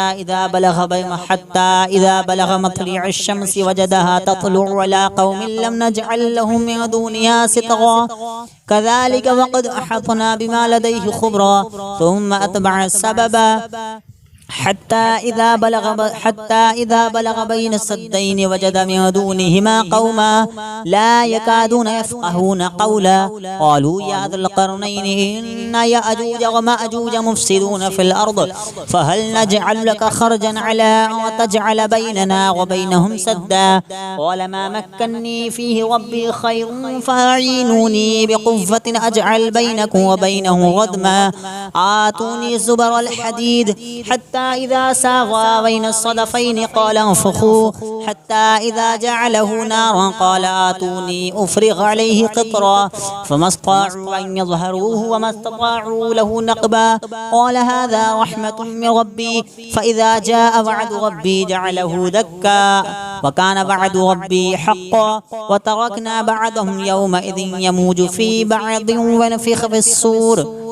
إذا بلغ مطلع الشمس وجدها تطلع على قوم لم نجعل لهم من دونها سترا كذلك وقد أحطنا بما لديه خبرا ثم أتبع السببا حتى إذا بلغ بين السدين وجد من دونهما قوما لا يكادون يفقهون قولا قالوا يا ذا القرنين إن يأجوج ومأجوج مفسدون في الأرض فهل نجعل لك خرجا على أن تجعل بيننا وبينهم سدا قال ما مكني فيه ربي خير فأعينوني بقوة أجعل بينكم وبينه ردما آتوني زبر الحديد حتى إذا ساغا بين الصدفين قال انفخوا حتى إذا جعله نارا قال آتوني أفرغ عليه قطرا فما استطاعوا أن يظهروه وما استطاعوا له نقبا قال هذا رحمة من ربي فإذا جاء وعد ربي جعله دكا وكان وعد ربي حقا وتركنا بعضهم يومئذ يموج في بعض ونفخ في الصور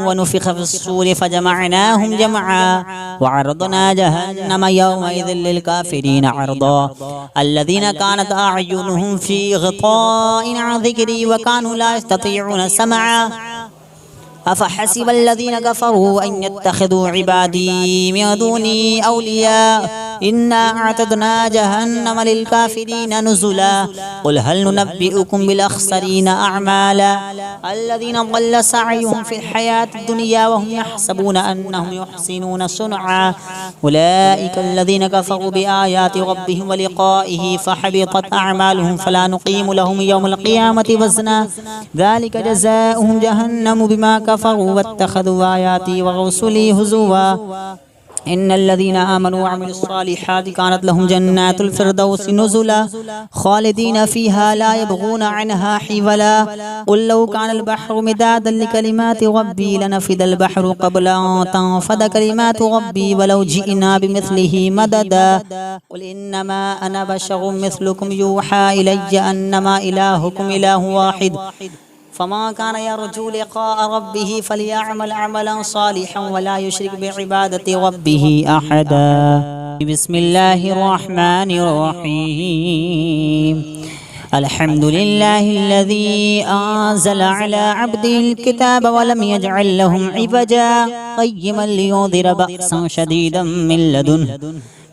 ونفخ في الصور فجمعناهم جمعا وعرضنا جهنم يومئذ للكافرين عرضا الذين كانت أعينهم في غطاء عن ذكري وكانوا لا يستطيعون سمعا أفحسب الذين كفروا أن يتخذوا عبادي من دوني أولياء إنا أعتدنا جهنم للكافرين نزلا قل هل ننبئكم بالأخسرين أعمالا الذين ضل سعيهم في الحياة الدنيا وهم يحسبون أنهم يحسنون صنعا أولئك الذين كفروا بآيات ربهم ولقائه فحبطت أعمالهم فلا نقيم لهم يوم القيامة وزنا ذلك جزاؤهم جهنم بما كفروا واتخذوا آياتي ورسلي هزوا إن الذين آمنوا وعملوا الصالحات كانت لهم جنات الفردوس نزلا خالدين فيها لا يبغون عنها حولا قل لو كان البحر مدادا لكلمات ربي لنفد البحر قبل أن تنفد كلمات ربي ولو جئنا بمثله مددا قل إنما أنا بشر مثلكم يوحى إلي أنما إلهكم إله واحد فما كان يرجو لقاء ربه فليعمل عملا صالحا ولا يشرك بعبادة ربه أحدا بسم الله الرحمن الرحيم الحمد لله الذي أنزل على عبده الكتاب ولم يجعل لهم عوجا قيما لينذر بأسا شديدا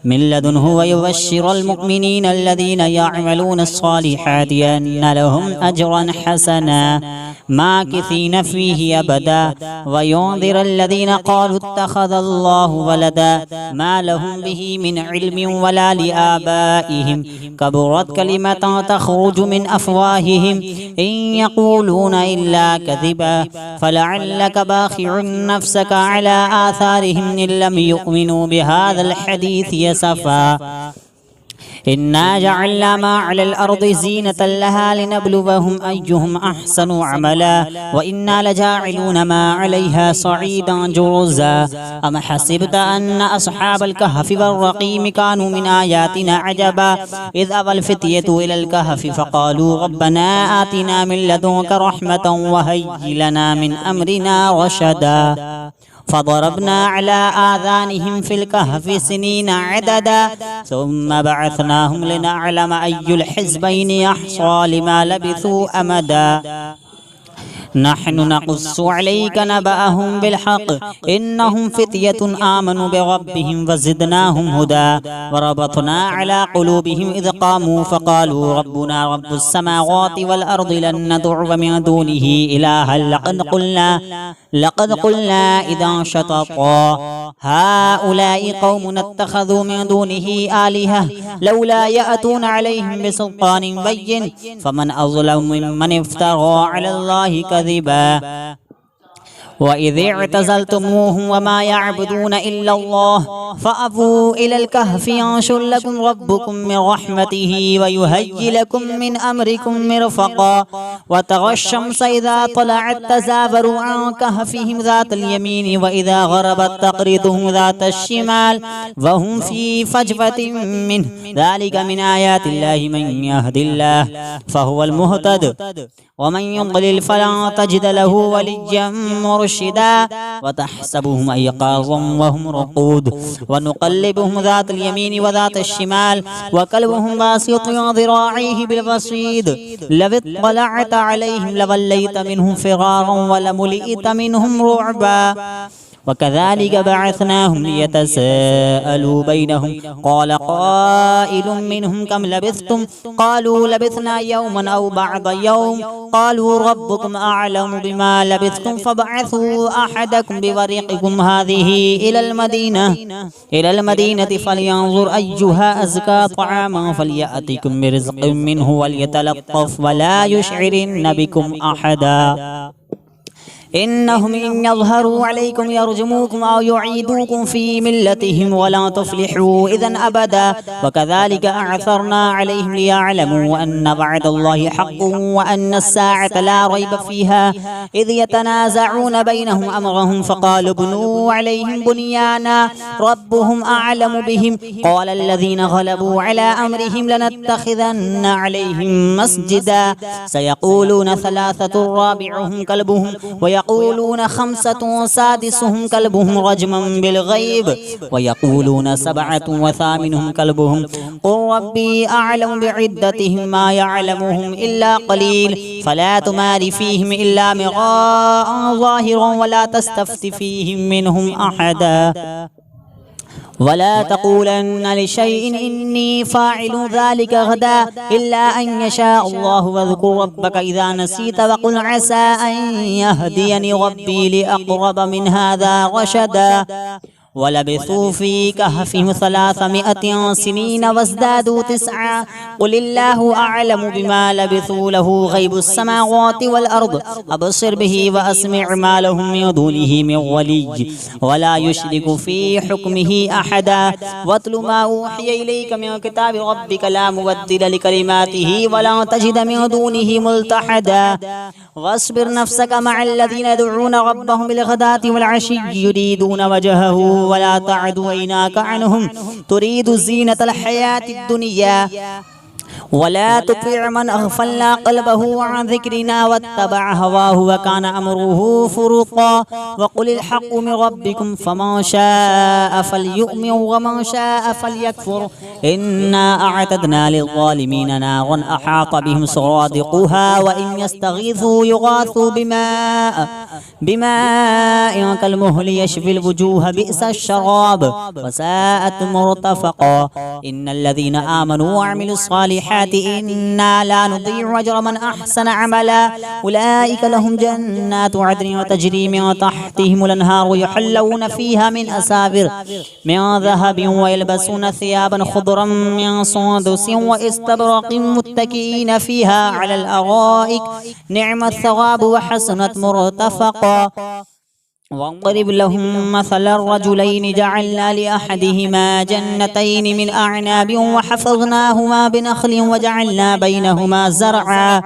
من لدنه ويبشر المؤمنين الذين يعملون الصالحات أن لهم أجرا حسنا ماكثين فيه أبدا وينذر الذين قالوا اتخذ الله ولدا ما لهم به من علم ولا لآبائهم كبرت كلمة تخرج من أفواههم إن يقولون إلا كذبا فلعلك باخع نفسك على آثارهم إن لم يؤمنوا بهذا الحديث يسفا إنا جعلنا ما على الأرض زينة لها لنبلوهم أيهم أحسن عملا وإنا لجاعلون ما عليها صعيدا جرزا أم حسبت أن أصحاب الكهف والرقيم كانوا من آياتنا عجبا إذ أوى الفتية إلى الكهف فقالوا ربنا آتنا من لدنك رحمة وهيئ لنا من أمرنا رشدا فضربنا على آذانهم في الكهف سنين عددا ثم بعثناهم لنعلم أي الحزبين يحصى لما لبثوا أمدا نحن نقص عليك نبأهم بالحق إنهم فتية آمنوا بربهم وزدناهم هدى وربطنا على قلوبهم إذ قاموا فقالوا ربنا رب السماوات والأرض لن ندعو من دونه إلها لقد قلنا إذا شططا هؤلاء قوم اتخذوا من دونه آلهة لولا يأتون عليهم بسلطان بين فمن أظلم ممن افترى على الله كذبا وإذ اعتزلتموهم وما يعبدون إلا الله فأووا إلى الكهف ينشر لكم ربكم من رحمته ويهيئ لكم من أمركم مرفقا وترى الشمس إذا طلعت تزاور عن كهفهم ذات اليمين وإذا غربت تقرضهم ذات الشمال وهم في فجوة منه ذلك من آيات الله من يهد الله فهو المهتد ومن يضلل فلن تجد له وليا مرشدا وتحسبهم أيقاظا وهم رقود ونقلبهم ذات اليمين وذات الشمال وكلبهم باسط ذراعيه بالوصيد لو اطلعت عليهم لوليت منهم فرارا ولملئت منهم رعبا وكذلك بعثناهم ليتساءلوا بينهم قال قائل منهم كم لبثتم قالوا لبثنا يوما أو بعض يوم قالوا ربكم أعلم بما لبثتم فابعثوا أحدكم بورقكم هذه إلى المدينة فلينظر أيها أزكى طعاما فليأتكم برزق منه وليتلطف ولا يشعرن بكم أحدا إنهم إن يظهروا عليكم يرجموكم أو يعيدوكم في ملتهم ولا تفلحوا إذا أبدا وكذلك أعثرنا عليهم ليعلموا أن وعد الله حق وأن الساعة لا ريب فيها إذ يتنازعون بينهم أمرهم فقالوا ابنوا عليهم بنيانا ربهم أعلم بهم قال الذين غلبوا على أمرهم لنتخذن عليهم مسجدا سيقولون ثلاثة رابعهم كلبهم ويقولون خمسة سادسهم كلبهم رجما بالغيب ويقولون سبعة وثامنهم كلبهم قل ربي أعلم بعدتهم ما يعلمهم إلا قليل فلا تمار فيهم إلا مراء ظاهرا ولا تستفت فيهم منهم أحدا ولا تقولن لشيء إني فاعل ذلك غدا إلا أن يشاء الله واذكر ربك إذا نسيت وقل عسى أن يهديني ربي لأقرب من هذا رشدا ولبثوا في كهفهم 300 سنين وازدادوا 9 قل الله أعلم بما لبثوا له غيب السماوات والأرض أبصر به وأسمع ما لهم من دونه من ولي ولا يشرك في حكمه أحدا واتل ما أوحي إليك من كتاب ربك لا مبدل لكلماته ولا تجد من دونه ملتحدا واصبر نفسك مع الذين يدعون ربهم بالغداة والعشي يريدون وجهه ولا تعد عيناك عنهم تريد زينة الحياة الدنيا ولا تطع من أغفلنا قلبه عن ذكرنا واتبع هواه وكان أمره فرطا وقل الحق من ربكم فمن شاء فليؤمن ومن شاء فليكفر إنا أعتدنا للظالمين نارا أحاط بهم سرادقها وإن يستغيثوا يغاثوا بماء كالمهل يشفي الوجوه بئس الشراب وساءت مرتفقا إن الذين آمنوا وعملوا الصالحات إنا لا نضيع أجر من أحسن عملا أولئك لهم جنات عدن تجري من تحتهم الأنهار يحلون فيها من أساور من ذهب ويلبسون ثيابا خضرا من سندس واستبرق متكئين فيها على الأرائك نعم الثواب وحسنت مرتفقا واضرب لهم مثل الرجلين جعلنا لأحدهما جنتين من أعناب وحفظناهما بنخل وجعلنا بينهما زرعا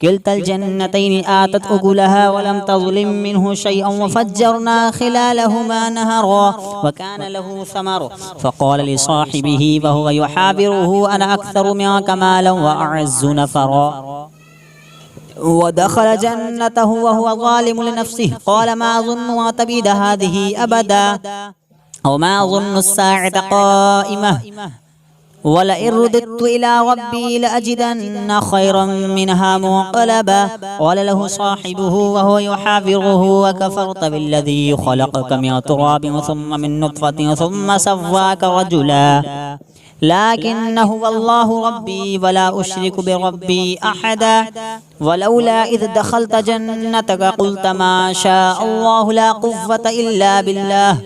كلتا الجنتين آتت أكلها ولم تظلم منه شيئا وفجرنا خلالهما نهرا وكان له ثمر فقال لصاحبه وهو يحابره أنا أكثر منك مالا وأعز نفرا ودخل جنته وهو ظالم لنفسه قال ما ظن أن تبيد هذه أبدا وما ظن الساعة قائمة ولئن رددت إلى ربي لأجدن خيرا منها منقلبا قال له صاحبه وهو يحافظه وكفرت بالذي خلقك من تراب ثم من نطفة ثم سواك رجلا لكن هو الله ربي ولا أشرك بربي أحدا ولولا إذ دخلت جنتك قلت ما شاء الله لا قوة إلا بالله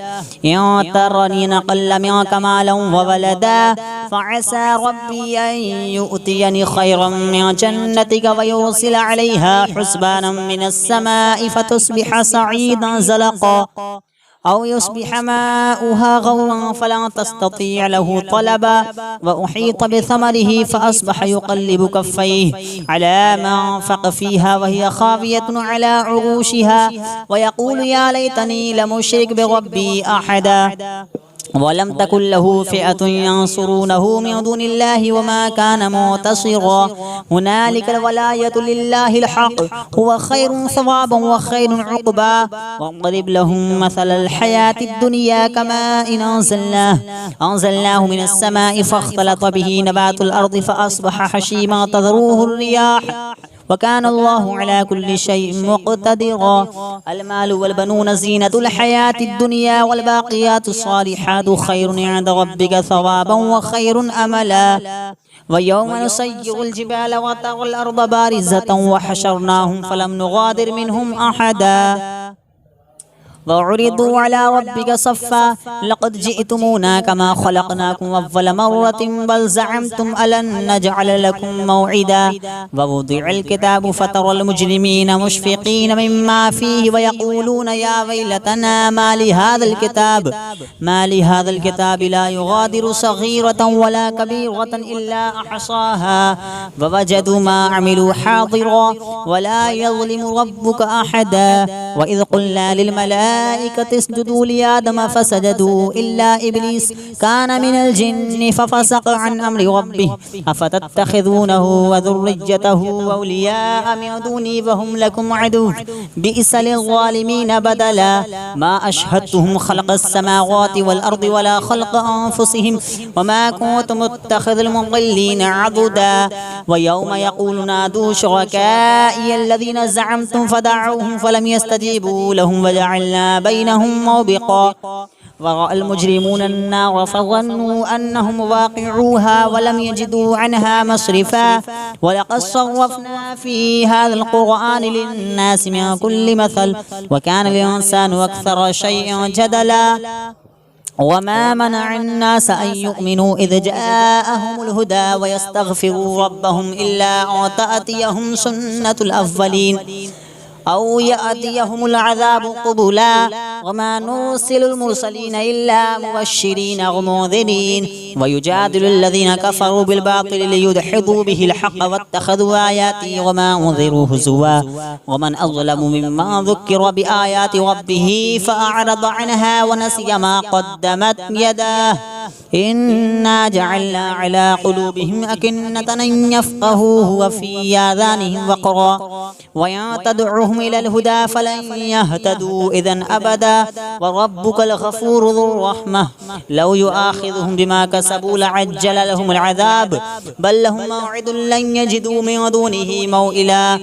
إن ترني نقل منك مالا وولدا فعسى ربي أن يؤتيني خيرا من جنتك ويرسل عليها حسبانا من السماء فتصبح صعيدا زلقا أو يصبح ماؤها غورا فلا تستطيع له طلبا وأحيط بثمره فأصبح يقلب كفيه على ما أنفق فيها وهي خاوية على عروشها ويقول يا ليتني لم أشرك بربي أحدا ولم تكن له فئة ينصرونه من دون الله وما كان منتصرا هنالك الولاية لله الحق هو خير ثوابا وخير عقبا واضرب لهم مثل الحياة الدنيا كماء أنزلناه من السماء فاختلط به نبات الأرض فأصبح حشيما تذروه الرياح وكان الله على كل شيء مقتدرا المال والبنون زينة الحياة الدنيا والباقيات الصالحات خير عند ربك ثوابا وخير أملا ويوم نسير الجبال وترى الأرض بارزة وحشرناهم فلم نغادر منهم أحدا وعرضوا على ربك صفا لقد جئتمونا كما خلقناكم أول مرة بل زعمتم ألن نجعل لكم موعدا ووضع الكتاب فترى المجرمين مشفقين مما فيه ويقولون يا ويلتنا ما لهذا الكتاب لا يغادر صغيرة ولا كبيرة إلا أحصاها ووجدوا ما عملوا حاضرا ولا يظلم ربك أحدا وإذ قلنا للملائكة اسجدوا لآدم فسجدوا إلا إبليس كان من الجن ففسق عن أمر ربه أفتتخذونه وذريته أولياء من دوني وهم لكم عدو بئس للظالمين بدلا ما أشهدتهم خلق السماوات والأرض ولا خلق أنفسهم وما كنت متخذ المضلين عضدا ويوم يقول نادوا شركائي الذين زعمتم فدعوهم فلم يستجيبوا لهم وجعلنا بينهم موبقا ورأى المجرمون النار فظنوا أنهم واقعوها ولم يجدوا عنها مصرفا ولقد صرفنا في هذا القرآن للناس من كل مثل وكان الإنسان أكثر شيء جدلا وما منع الناس أن يؤمنوا إذ جاءهم الهدى ويستغفروا ربهم إلا أن تأتيهم سنة الأولين أو يأتيهم العذاب قبلا وما نرسل المرسلين إلا مبشرين ومنذرين ويجادل الذين كفروا بالباطل ليدحضوا به الحق واتخذوا آياتي وما أنذروا هزوا ومن أظلم ممن ذكر بآيات ربه فأعرض عنها ونسي ما قدمت يداه إنا جعلنا على قلوبهم أكنة أن يفقهوه وفي آذانهم وقرا وإن تدعوهم إلى الهدى فلن يهتدوا إذا أبدا وربك الغفور ذو الرحمة لو يؤاخذهم بما كسبوا لعجل لهم العذاب بل لهم موعد لن يجدوا من دونه موئلا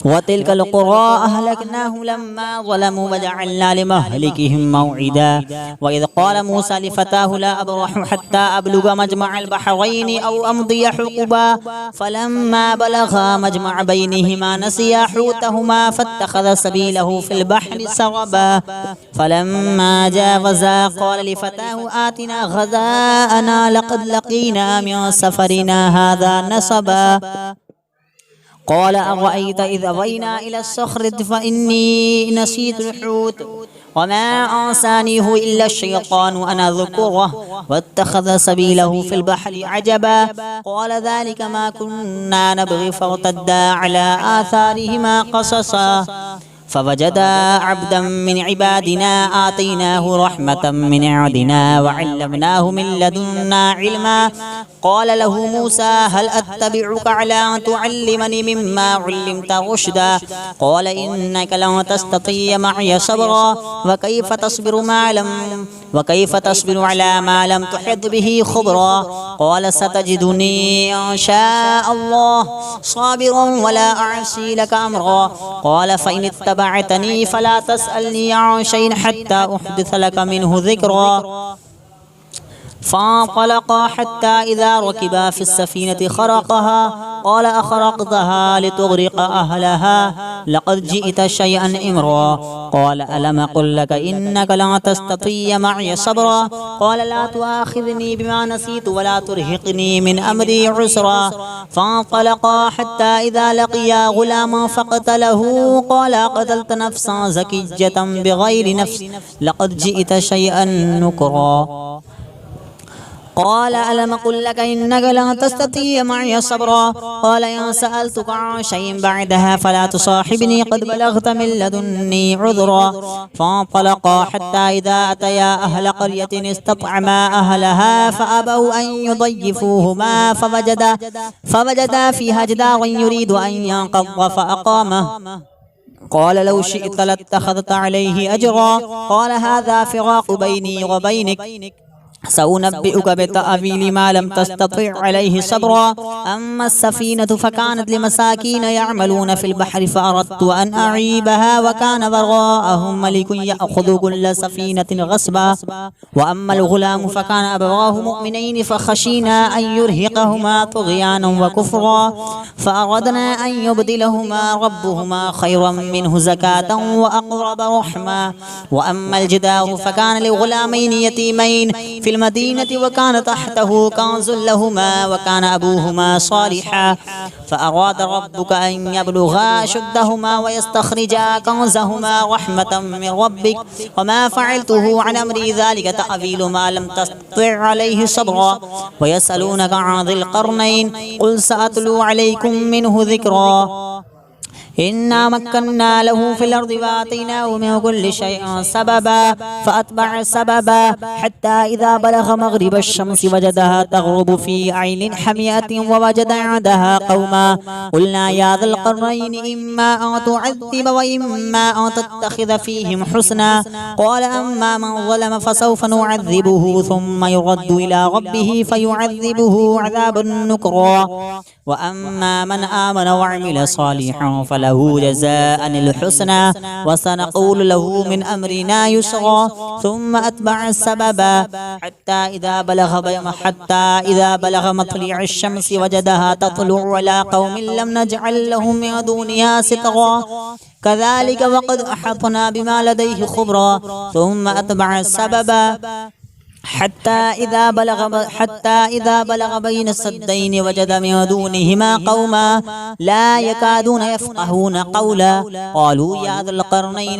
وتلك القرى أهلكناهم لما ظلموا وجعلنا لمهلكهم موعدا وإذ قال موسى لفتاه لا أبرح حتى أبلغ مجمع البحرين أو أمضي حقبا فلما بلغا مجمع بينهما نسيا حوتهما فاتخذ سبيله في البحر سربا فلما جاوزا قال لفتاه آتنا غداءنا لقد لقينا من سفرنا هذا نصبا قال أرأيت إذ أوينا إلى الصخرة فإني نسيت الحوت وما أنسانيه إلا الشيطان أن أذكره واتخذ سبيله في البحر عجبا قال ذلك ما كنا نبغي فارتدا على آثارهما قصصا فوجدا عبدا من عبادنا آتيناه رحمة من عندنا وعلمناه من لدنا علما قال له موسى هل أتبعك على أن تعلمني مما علمت رشدا قال إنك لن تستطيع معي صبرا وكيف تصبر على ما لم تحط به خبرا قال ستجدني إن شاء الله صابرا ولا أعصي لك أمرا قال فإن اتبعتني فلا تسألني عن شيء حتى أحدث لك منه ذكرا فانطلقا حتى إذا ركبا في السفينة خرقها قال أخرقتها لتغرق أهلها لقد جئت شيئا إمرا قال ألم أقل لك إنك لن تستطيع معي صبرا قال لا تؤاخذني بما نسيت ولا ترهقني من أمري عسرا فانطلقا حتى إذا لقيا غلاما فقتله قال قتلت نفسا زكية بغير نفس لقد جئت شيئا نكرا قال ألم أقل لك إنك لن تستطيع معي صبرا قال إن سألتك عن شيء بعدها فلا تصاحبني قد بلغت من لدني عذرا فانطلقا حتى إذا أتيا أهل قرية استطعما أهلها فأبوا أن يضيفوهما فوجدا فيها جدارا يريد أن ينقض فأقامه قال لو شئت لاتخذت عليه أجرا قال هذا فراق بيني وبينك سأنبئك بتأويل ما لم تستطع عليه صبرا أما السفينة فكانت لمساكين يعملون في البحر فأردت أن أعيبها وكان وراءهم ملك يأخذ كل سفينة غصبا وأما الغلام فكان أبواه مؤمنين فخشينا أن يرهقهما طغيانا وكفرا فأردنا أن يبدلهما ربهما خيرا منه زكاة وأقرب رحما وأما الجدار فكان لغلامين يتيمين في المدينة وكان تحته كنز لهما وكان أبوهما صالحا فأراد ربك أن يبلغا أشدهما ويستخرجا كنزهما رحمة من ربك وما فعلته عن أمري ذلك تأويل ما لم تستطع عليه صبرا ويسألونك عن ذي القرنين قل سأتلو عليكم منه ذكرا إنا مكنا له في الأرض وآتيناه من كل شيء سببا فأتبع سببا حتى إذا بلغ مغرب الشمس وجدها تغرب في عين حمية ووجد عندها قوما قلنا يا ذا القرنين إما أن تعذب وإما أن تتخذ فيهم حسنا قال أما من ظلم فسوف نعذبه ثم يرد إلى ربه فيعذبه عذابا نكرا وأما من آمن وعمل صالحا فله جزاء الحسنى وسنقول له من أمرنا يسرا ثم أتبع السببا حتى إذا بلغ مطلع الشمس وجدها تطلع على قوم لم نجعل لهم من دونها سترا كذلك وقد أحطنا بما لديه خبرا ثم أتبع السببا حتى إذا بلغ بين السدين وجد من دونهما قوما لا يكادون يفقهون قولا قالوا يا ذا القرنين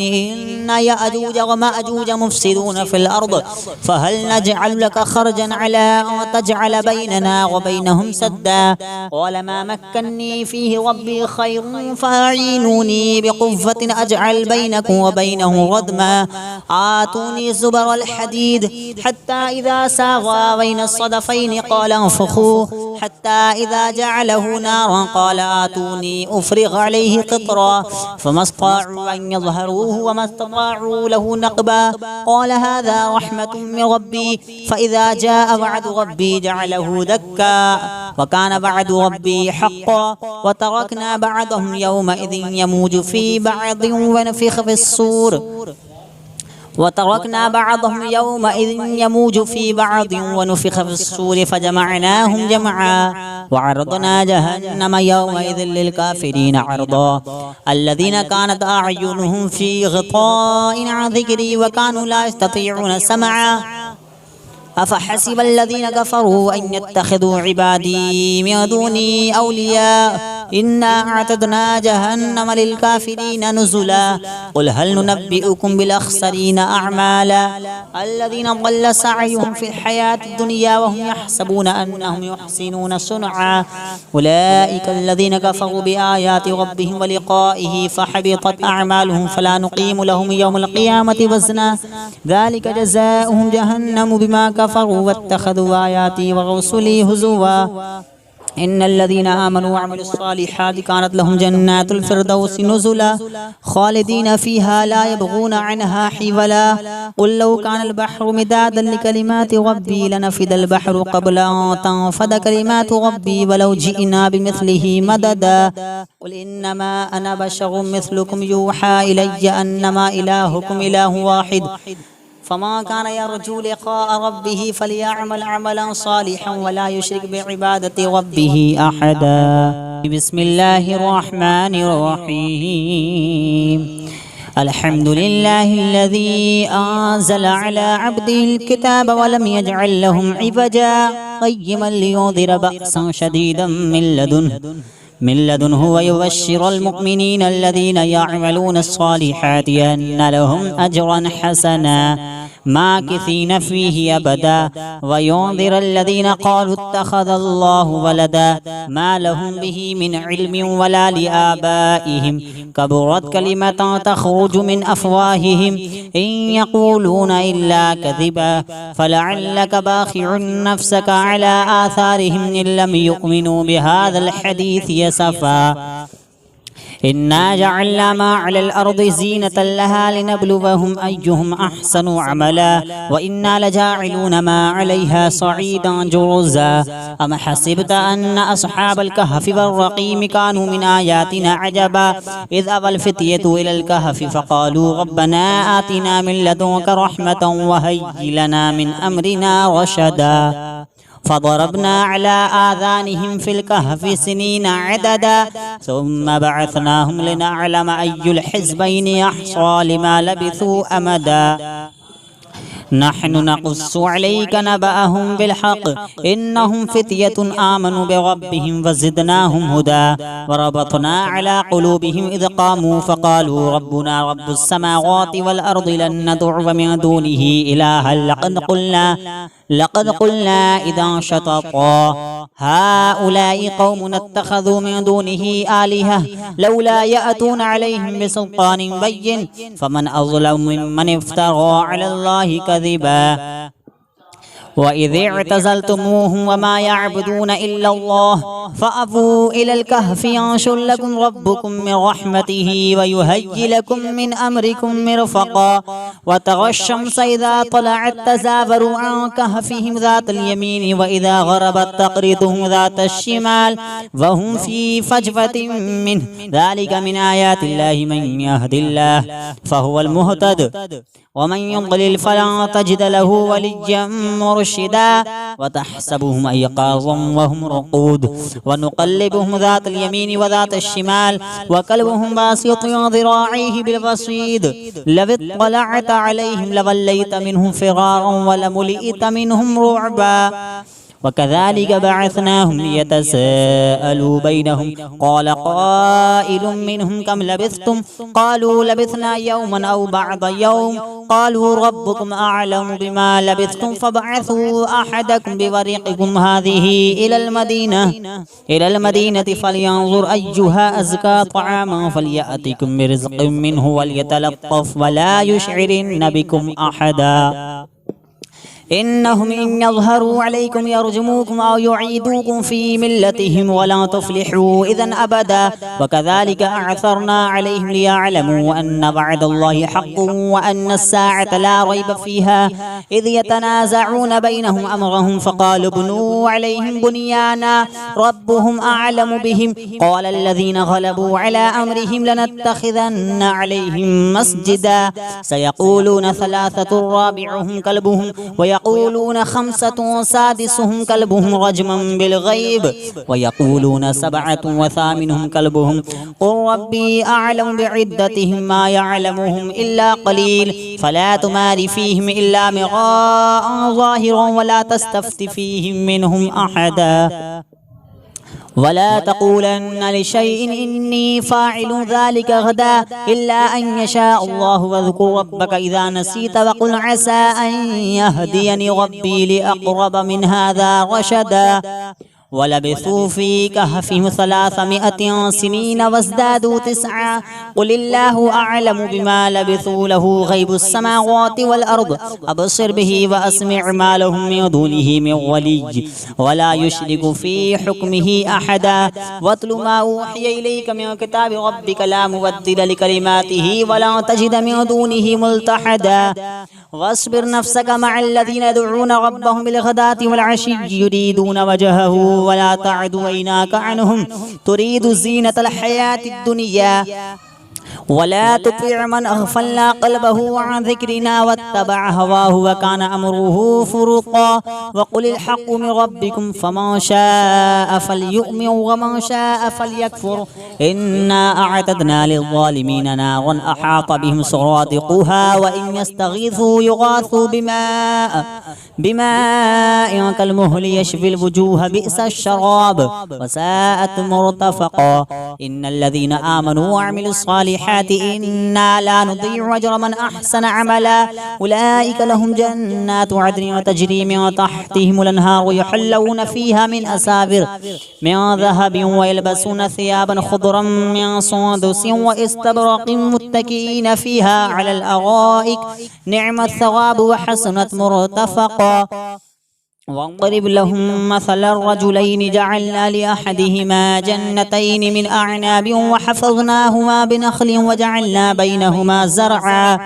إن يأجوج ومأجوج مفسدون في الأرض فهل نجعل لك خرجا على أن تجعل بيننا وبينهم سدا قال ما مكني فيه ربي خير فأعينوني بقوة أجعل بينكم وبينه ردما آتوني زبر الحديد حتى إذا ساوى بين الصدفين قال انفخوا حتى إذا جعله نارا قال آتوني أفرغ عليه قطرا فما استطاعوا أن يظهروه وما استطاعوا له نقبا قال هذا رحمة من ربي فإذا جاء وعد ربي جعله دكا وكان وعد ربي حقا وتركنا بعضهم يومئذ يموج في بعض ونفخ في الصور وتركنا بعضهم يومئذ يموج في بعض ونفخ في الصور فجمعناهم جمعا وعرضنا جهنم يومئذ للكافرين عرضا الذين كانت أعينهم في غطاء عن ذكري وكانوا لا يستطيعون سمعا أفحسب الذين كفروا أن يتخذوا عبادي من دوني أولياء إنا أعتدنا جهنم للكافرين نزلا قل هل ننبئكم بالأخسرين أعمالا الذين ضل سعيهم في الحياة الدنيا وهم يحسبون أنهم يحسنون صنعا أولئك الذين كفروا بآيات ربهم ولقائه فحبطت أعمالهم فلا نقيم لهم يوم القيامة وزنا ذلك جزاؤهم جهنم بما كفروا واتخذوا آياتي ورسلي هزوا إن الذين آمنوا وعملوا الصالحات كانت لهم جنات الفردوس نزلا خالدين فيها لا يبغون عنها حولا قل لو كان البحر مدادا لكلمات ربي لنفد البحر قبل أن تنفد كلمات ربي ولو جئنا بمثله مددا قل إنما أنا بشر مثلكم يوحى إلي أنما إلهكم إله واحد فما كان يرجو لقاء ربه فليعمل عملا صالحا ولا يشرك بعبادة ربه أحدا بسم الله الرحمن الرحيم الحمد لله الذي أنزل على عبده الكتاب ولم يجعل لهم عوجا قيما لينذر بأسا شديدا من لدنه ويبشر المؤمنين الذين يعملون الصالحات أن لهم أجرا حسنا ماكثين فيه أبدا وينذر الذين قالوا اتخذ الله ولدا ما لهم به من علم ولا لآبائهم كبرت كلمة تخرج من أفواههم إن يقولون إلا كذبا فلعلك باخع نفسك على آثارهم إن لم يؤمنوا بهذا الحديث يسفا إنا جعلنا ما على الأرض زينة لها لنبلوهم أيهم أحسن عملا وإنا لجاعلون ما عليها صعيدا جرزا أم حسبت أن أصحاب الكهف والرقيم كانوا من آياتنا عجبا إذ أوى الفتية إلى الكهف فقالوا ربنا آتنا من لدنك رحمة وهيئ لنا من أمرنا رشدا فضربنا على آذانهم في الكهف سنين عددا ثم بعثناهم لنعلم أي الحزبين يحصى لما لبثوا أمدا نحن نقص عليك نبأهم بالحق إنهم فتية آمنوا بربهم وزدناهم هدى وربطنا على قلوبهم إذ قاموا فقالوا ربنا رب السماوات والأرض لن ندعو من دونه إلها لقد قلنا إذا شططا هؤلاء قوم اتخذوا من دونه آلهة لولا يأتون عليهم بسلطان بين فمن أظلم ممن افترى على الله كذبا وإذ اعتزلتموهم وما يعبدون إلا الله فأووا إلى الكهف ينشر لكم ربكم من رحمته ويهيئ لكم من أمركم مرفقا وترى الشمس إذا طلعت تزاور عن كهفهم ذات اليمين وإذا غربت تقرضهم ذات الشمال وهم في فجوة منه ذلك من آيات الله من يهد الله فهو المهتد ومن يضلل فلن تجد له وليا مرشدا وتحسبهم أيقاظا وهم رقود ونقلبهم ذات اليمين وذات الشمال وكلبهم باسط ذراعيه بالوصيد لو اطلعت عليهم لوليت منهم فرارا ولملئت منهم رعبا وكذلك بعثناهم ليتساءلوا بينهم قال قائل منهم كم لبثتم قالوا لبثنا يوما أو بعض يوم قالوا ربكم أعلم بما لبثتم فابعثوا أحدكم بورقكم هذه إلى المدينة فلينظر أيها أزكى طعاما فليأتكم برزق منه وليتلطف ولا يشعرن بكم أحدا إنهم إن يظهروا عليكم يرجموكم أو يعيدوكم في ملتهم ولا تفلحوا إذا أبدا وكذلك أعثرنا عليهم ليعلموا أن وعد الله حق وأن الساعة لا ريب فيها إذ يتنازعون بينهم أمرهم فقالوا ابنوا عليهم بنيانا ربهم أعلم بهم قال الذين غلبوا على أمرهم لنتخذن عليهم مسجدا سيقولون ثلاثة رابعهم كلبهم ويقولون خمسة سادسهم كلبهم رجما بالغيب ويقولون سبعة وثامنهم كلبهم قل ربي أعلم بعدتهم ما يعلمهم إلا قليل فلا تمار فيهم إلا مراء ظاهرا ولا تستفت فيهم منهم أحدا ولا تقولن لشيء إني فاعل ذلك غدا إلا أن يشاء الله واذكر ربك إذا نسيت وقل عسى أن يهديني ربي لأقرب من هذا رشدا ولبثوا في كهفهم 300 سنين وازدادوا 9 قل الله أعلم بما لبثوا له غيب السماوات والأرض أبصر به وأسمع ما لهم من دونه من ولي ولا يشرك في حكمه أحدا واتل ما أوحي إليك من كتاب ربك لا مبدل لكلماته ولا تجد من دونه ملتحدا واصبر نفسك مع الذين يدعون ربهم بالغداة والعشي يريدون وجهه ولا تعد عيناك عنهم تريد زينة الحياة الدنيا ولا تطع من أغفلنا قلبه عن ذكرنا واتبع هواه وكان أمره فرطا وقل الحق من ربكم فمن شاء فليؤمن ومن شاء فليكفر إنا أعتدنا للظالمين نارا أحاط بهم سرادقها وإن يستغيثوا يغاثوا بماء كالمهل يشفي الوجوه بئس الشراب وساءت مرتفقا إن الذين آمنوا وعملوا الصالحات إنا لا نضيع أجر من أحسن عملا أولئك لهم جنات عدن تجري من تحتهم الأنهار يحلون فيها من أساور من ذهب ويلبسون ثيابا خضرا من سندس واستبرق متكئين فيها على الأرائك نعم الثواب وحسنت مرتفقا واضرب لهم مثل الرجلين جعلنا لأحدهما جنتين من أعناب وحفظناهما بنخل وجعلنا بينهما زرعا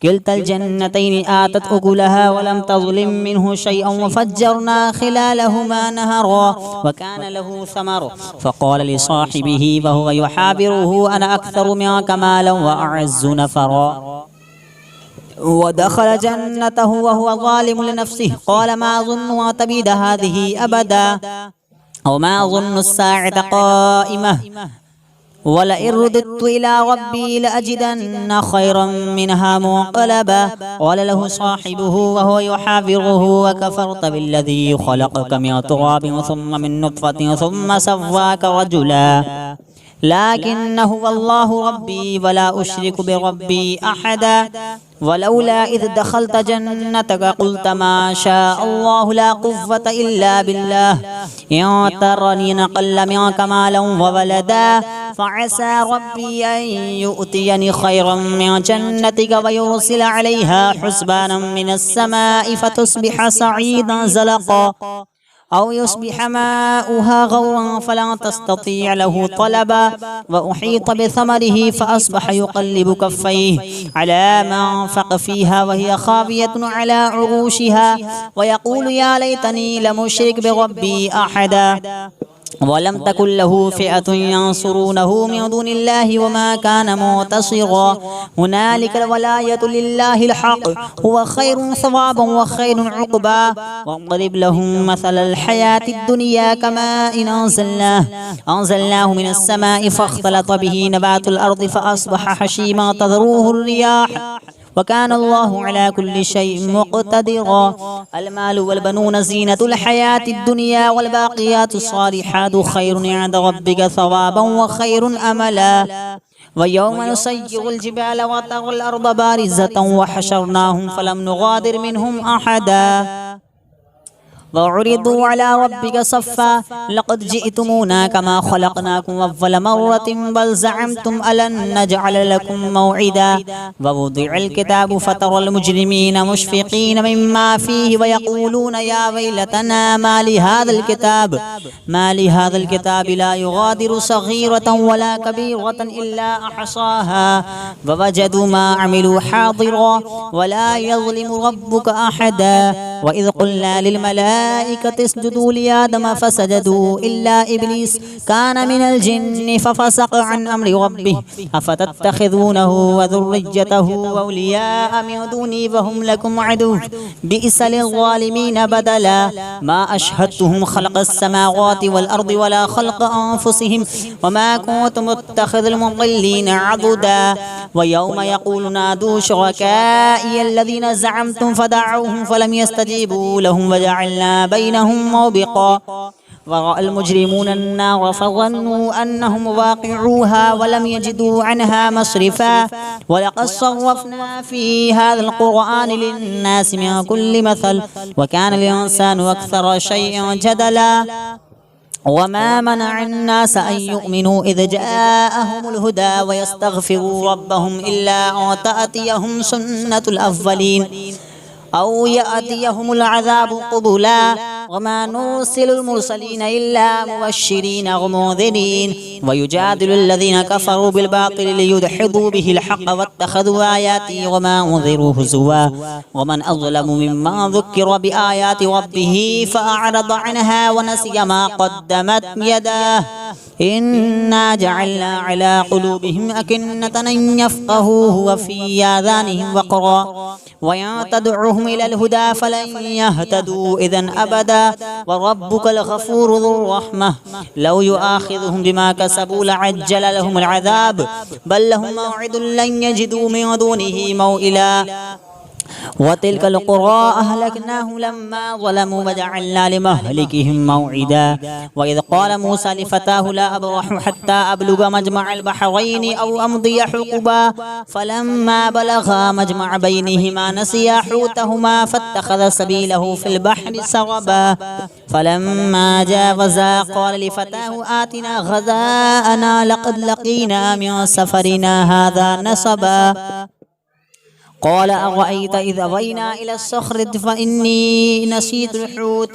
كلتا الجنتين آتت أكلها ولم تظلم منه شيئا وفجرنا خلالهما نهرا وكان له ثمر فقال لصاحبه وهو يحابره أنا أكثر منك مالا وأعز نفرا ودخل جنته وهو ظالم لنفسه قال ما ظن أن تبيد هذه أبدا أو ما ظن الساعة قائمة ولئن رددت إلى ربي لأجدن خيرا منها منقلبا قال له صاحبه وهو يحاوره وكفرت بالذي خلقك من تراب ثم من نطفة ثم سواك رجلا لكن هو الله ربي ولا أشرك بربي أحدا ولولا إذ دخلت جنتك قلت ما شاء الله لا قوة إلا بالله إن ترني نقل منك مالا وولدا فعسى ربي أن يؤتيني خيرا من جنتك ويرسل عليها حسبانا من السماء فتصبح صعيدا زلقا أو يصبح ماؤها غورا فلا تستطيع له طلبا وأحيط بثمره فأصبح يقلب كفيه على ما أنفق فيها وهي خاوية على عروشها ويقول يا ليتني لم أشرك بربي أحدا ولم تكن له فئة ينصرونه من دون الله وما كان منتصرا هنالك الولاية لله الحق هو خير ثوابا وخير عقبا واضرب لهم مثل الحياة الدنيا كماء أنزلناه من السماء فاختلط به نبات الأرض فأصبح هشيما تذروه الرياح وكان الله على كل شيء مقتدرا المال والبنون زينة الحياة الدنيا والباقيات الصالحات خير عند ربك ثوابا وخير أملا ويوم نسير الجبال وترى الأرض بارزة وحشرناهم فلم نغادر منهم أحدا وعرضوا على ربك صفا لقد جئتمونا كما خلقناكم أول مرة بل زعمتم ألن نجعل لكم موعدا ووضع الكتاب فترى المجرمين مشفقين مما فيه ويقولون يا ويلتنا ما لهذا الكتاب لا يغادر صغيرة ولا كبيرة إلا أحصاها ووجدوا ما عملوا حاضرا ولا يظلم ربك أحدا وإذ قلنا للملائكة اسجدوا لآدم فسجدوا إلا إبليس كان من الجن ففسق عن أمر ربه أفتتخذونه وذريته أولياء من دوني وهم لكم عدو بئس للظالمين بدلا ما أشهدتهم خلق السماوات والأرض ولا خلق أنفسهم وما كنت متخذ المضلين عضدا ويوم يقول نادوا شركائي الذين زعمتم فدعوهم فلم يستجيبوا لهم وجعلنا بينهم موبقا ورأى المجرمون النار فظنوا أنهم واقعوها ولم يجدوا عنها مصرفا ولقد صرفنا في هذا القرآن للناس من كل مثل وكان الإنسان أكثر شيء جدلا وما منع الناس أن يؤمنوا إذ جاءهم الهدى ويستغفروا ربهم إلا أن تأتيهم سنة الأولين أو يأتيهم العذاب قبلا وما نرسل المرسلين إلا مبشرين ومنذرين ويجادل الذين كفروا بالباطل ليدحضوا به الحق واتخذوا آياتي وما أنذروا هزوا ومن أظلم ممن ذكر بآيات ربه فأعرض عنها ونسي ما قدمت يداه إنا جعلنا على قلوبهم أكنة أن يفقهوه وفي آذانهم وقرا وإن تدعوهم إلى الهدى فلن يهتدوا إذن أبدا وربك الغفور ذو الرحمة لو يؤاخذهم بما كسبوا لعجل لهم العذاب بل لهم موعد لن يجدوا من دونه موئلا وتلك القرى أهلكناهم لما ظلموا وجعلنا لمهلكهم موعدا وإذ قال موسى لفتاه لا أبرح حتى أبلغ مجمع البحرين أو أمضي حقبا فلما بلغا مجمع بينهما نسيا حوتهما فاتخذ سبيله في البحر سربا فلما جاوزا قال لفتاه آتنا غداءنا لقد لقينا من سفرنا هذا نصبا قال أرأيت إذ أوينا إلى الصخرة فإني نسيت الحوت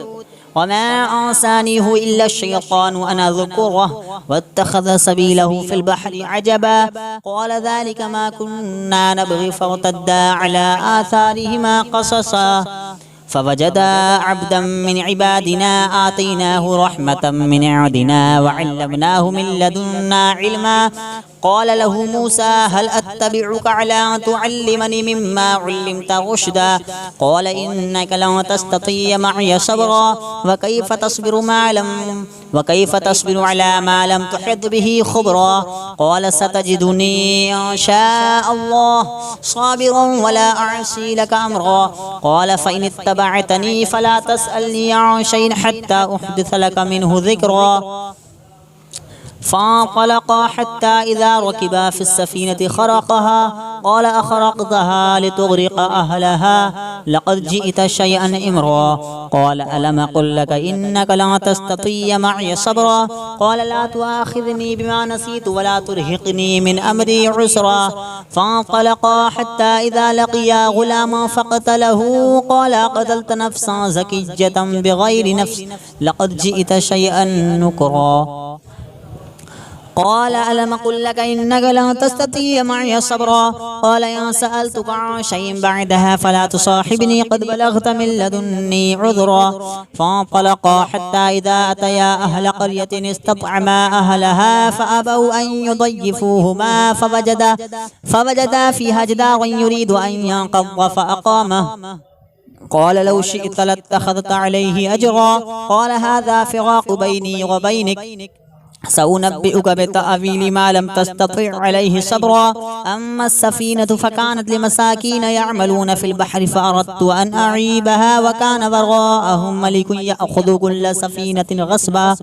وما أنسانيه إلا الشيطان وأن أذكره واتخذ سبيله في البحر عجبا قال ذلك ما كنا نبغي فارتدا على آثارهما قصصا فوجدا عبدا من عبادنا آتيناه رحمة من عندنا وعلمناه من لدنا علما قال له موسى هل أتبعك على أن تعلمني مما علمت رشدا قال إنك لن تستطيع معي صبرا وكيف تصبر على ما لم تحط به خبرا قال ستجدني إن شاء الله صابرا ولا أعصي لك أمرا قال فإن اتبعتني فلا تسألني عن شيء حتى أحدث لك منه ذكرا فانطلقا حتى إذا ركبا في السفينة خرقها قال أخرقتها لتغرق أهلها لقد جئت شيئا إمرا قال ألم أقل لك إنك لن تستطيع معي صبرا قال لا تؤاخذني بما نسيت ولا ترهقني من أمري عسرا فانطلقا حتى إذا لقيا غلاما فقتله قال قتلت نفسا زكية بغير نفس لقد جئت شيئا نكرا قال ألم أقل لك إنك لن تستطيع معي صبرا قال إن سألتك عن شيء بعدها فلا تصاحبني قد بلغت من لدني عذرا فانطلقا حتى إذا أتيا أهل قرية استطعما أهلها فأبوا أن يضيفوهما فوجدا فيها جدارا يريد أن ينقض فأقامه قال لو شئت لاتخذت عليه أجرا قال هذا فراق بيني وبينك سأنبئك بتأويل ما لم تستطع عليه صبرا. أما السفينة فكانت لمساكين يعملون في البحر فأردت أن أعيبها وكان وراءهم ملك يأخذ كل سفينة غصبا.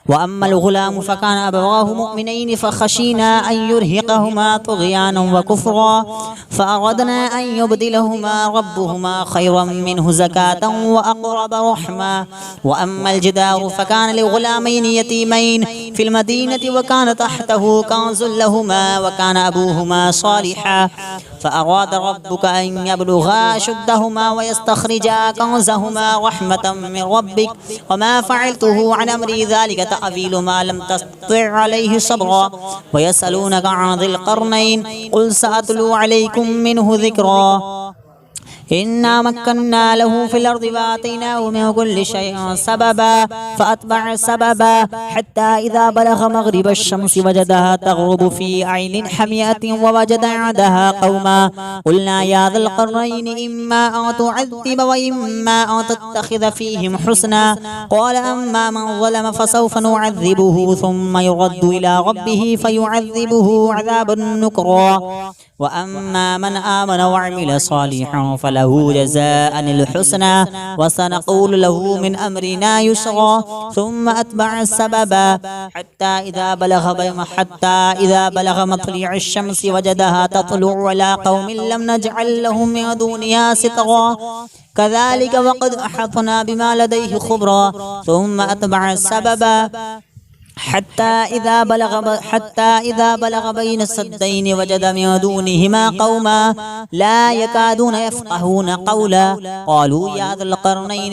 وأما الغلام فكان أبواه مؤمنين فخشينا أن يرهقهما طغيانا وكفرا فأردنا أن يبدلهما ربهما خيرا منه زكاة وأقرب رحما. وأما الجدار فكان لغلامين يتيمين في المدينة وكان تحته كنز لهما وكان أبوهما صالحا فأراد ربك أن يبلغا أشدهما ويستخرجا كنزهما رحمة من ربك وما فعلته عن أمري ذلك تأويل ما لم تستطع عليه صبرا. ويسألونك عن ذي القرنين قل سأتلو عليكم منه ذكرا. إنا مكنا له في الأرض وآتيناه من كل شيء سببا فأتبع سببا حتى إذا بلغ مغرب الشمس وجدها تغرب في عين حمية ووجد عندها قوما قلنا يا ذا القرنين إما أن تعذب وإما أن تتخذ فيهم حسنا قال أما من ظلم فسوف نعذبه ثم يرد إلى ربه فيعذبه عذابا نكرا. وأما من آمن وعمل صالحا فله جزاء الحسنى وسنقول له من أمرنا يسرا. ثم أتبع السببا حتى إذا بلغ مطلع الشمس وجدها تطلع على قوم لم نجعل لهم من دونها سترا كذلك وقد أحطنا بما لديه خبرا. ثم أتبع السببا حتى إذا بلغ بين السدين وجد من دونهما قوما لا يكادون يفقهون قولا قالوا يا ذا القرنين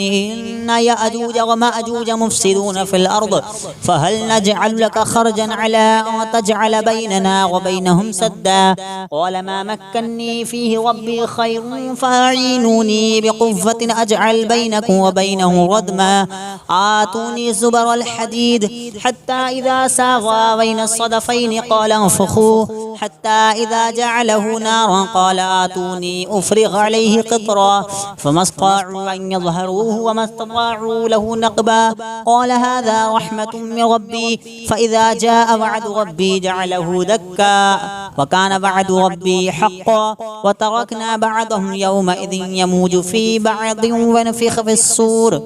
إن يأجوج ومأجوج مفسدون في الأرض فهل نجعل لك خرجا على أن تجعل بيننا وبينهم سدا قال ما مكني فيه ربي خير فأعينوني بقوة أجعل بينكم وبينه ردما آتوني زبر الحديد حتى إذا ساغا بين الصدفين قال انفخوه حتى إذا جعله نارا قال آتوني أفرغ عليه قطرا فما استطاعوا أن يظهروه وما استطاعوا له نقبا قال هذا رحمة من ربي فإذا جاء وعد ربي جعله دكا وكان وعد ربي حقا وتركنا بعضهم يومئذ يموج في بعض ونفخ في الصور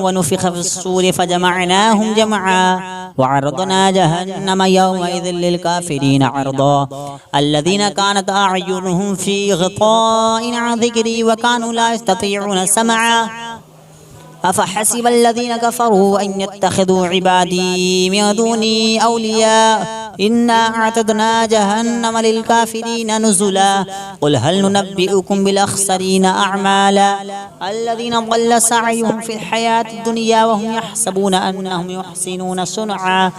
ونفخ في الصور فجمعناهم جمعا وعرضنا جهنم يومئذ للكافرين عرضا الذين كانت أعينهم في غطاء عن ذكري وكانوا لا يستطيعون سمعا أفحسب الذين كفروا أن يتخذوا عبادي من دوني أولياء إنا أعتدنا جهنم للكافرين نزلا قل هل ننبئكم بالأخسرين أعمالا الذين ضل سعيهم في الحياة الدنيا وهم يحسبون أنهم يحسنون صنعا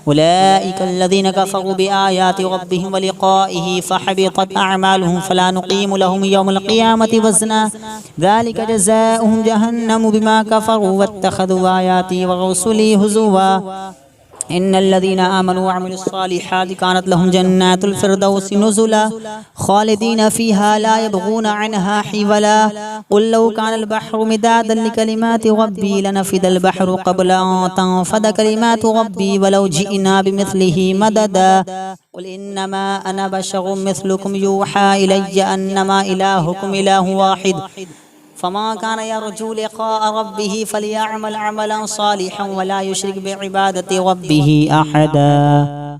أولئك الذين كفروا بآيات ربهم ولقائه فحبطت أعمالهم فلا نقيم لهم يوم القيامة وزنا ذلك جزاؤهم جهنم بما كفروا واتخذوا آياتي ورسلي هزوا إن الذين آمنوا وعملوا الصالحات كانت لهم جنات الفردوس نزلا خالدين فيها لا يبغون عنها حولا قل لو كان البحر مدادا لكلمات ربي لنفد البحر قبل أن تنفد كلمات ربي ولو جئنا بمثله مددا قل إنما أنا بشر مثلكم يوحى إلي أنما إلهكم إله واحد فما كان يرجو لقاء ربه فليعمل عملا صالحا ولا يشرك بعبادة ربه أحدا.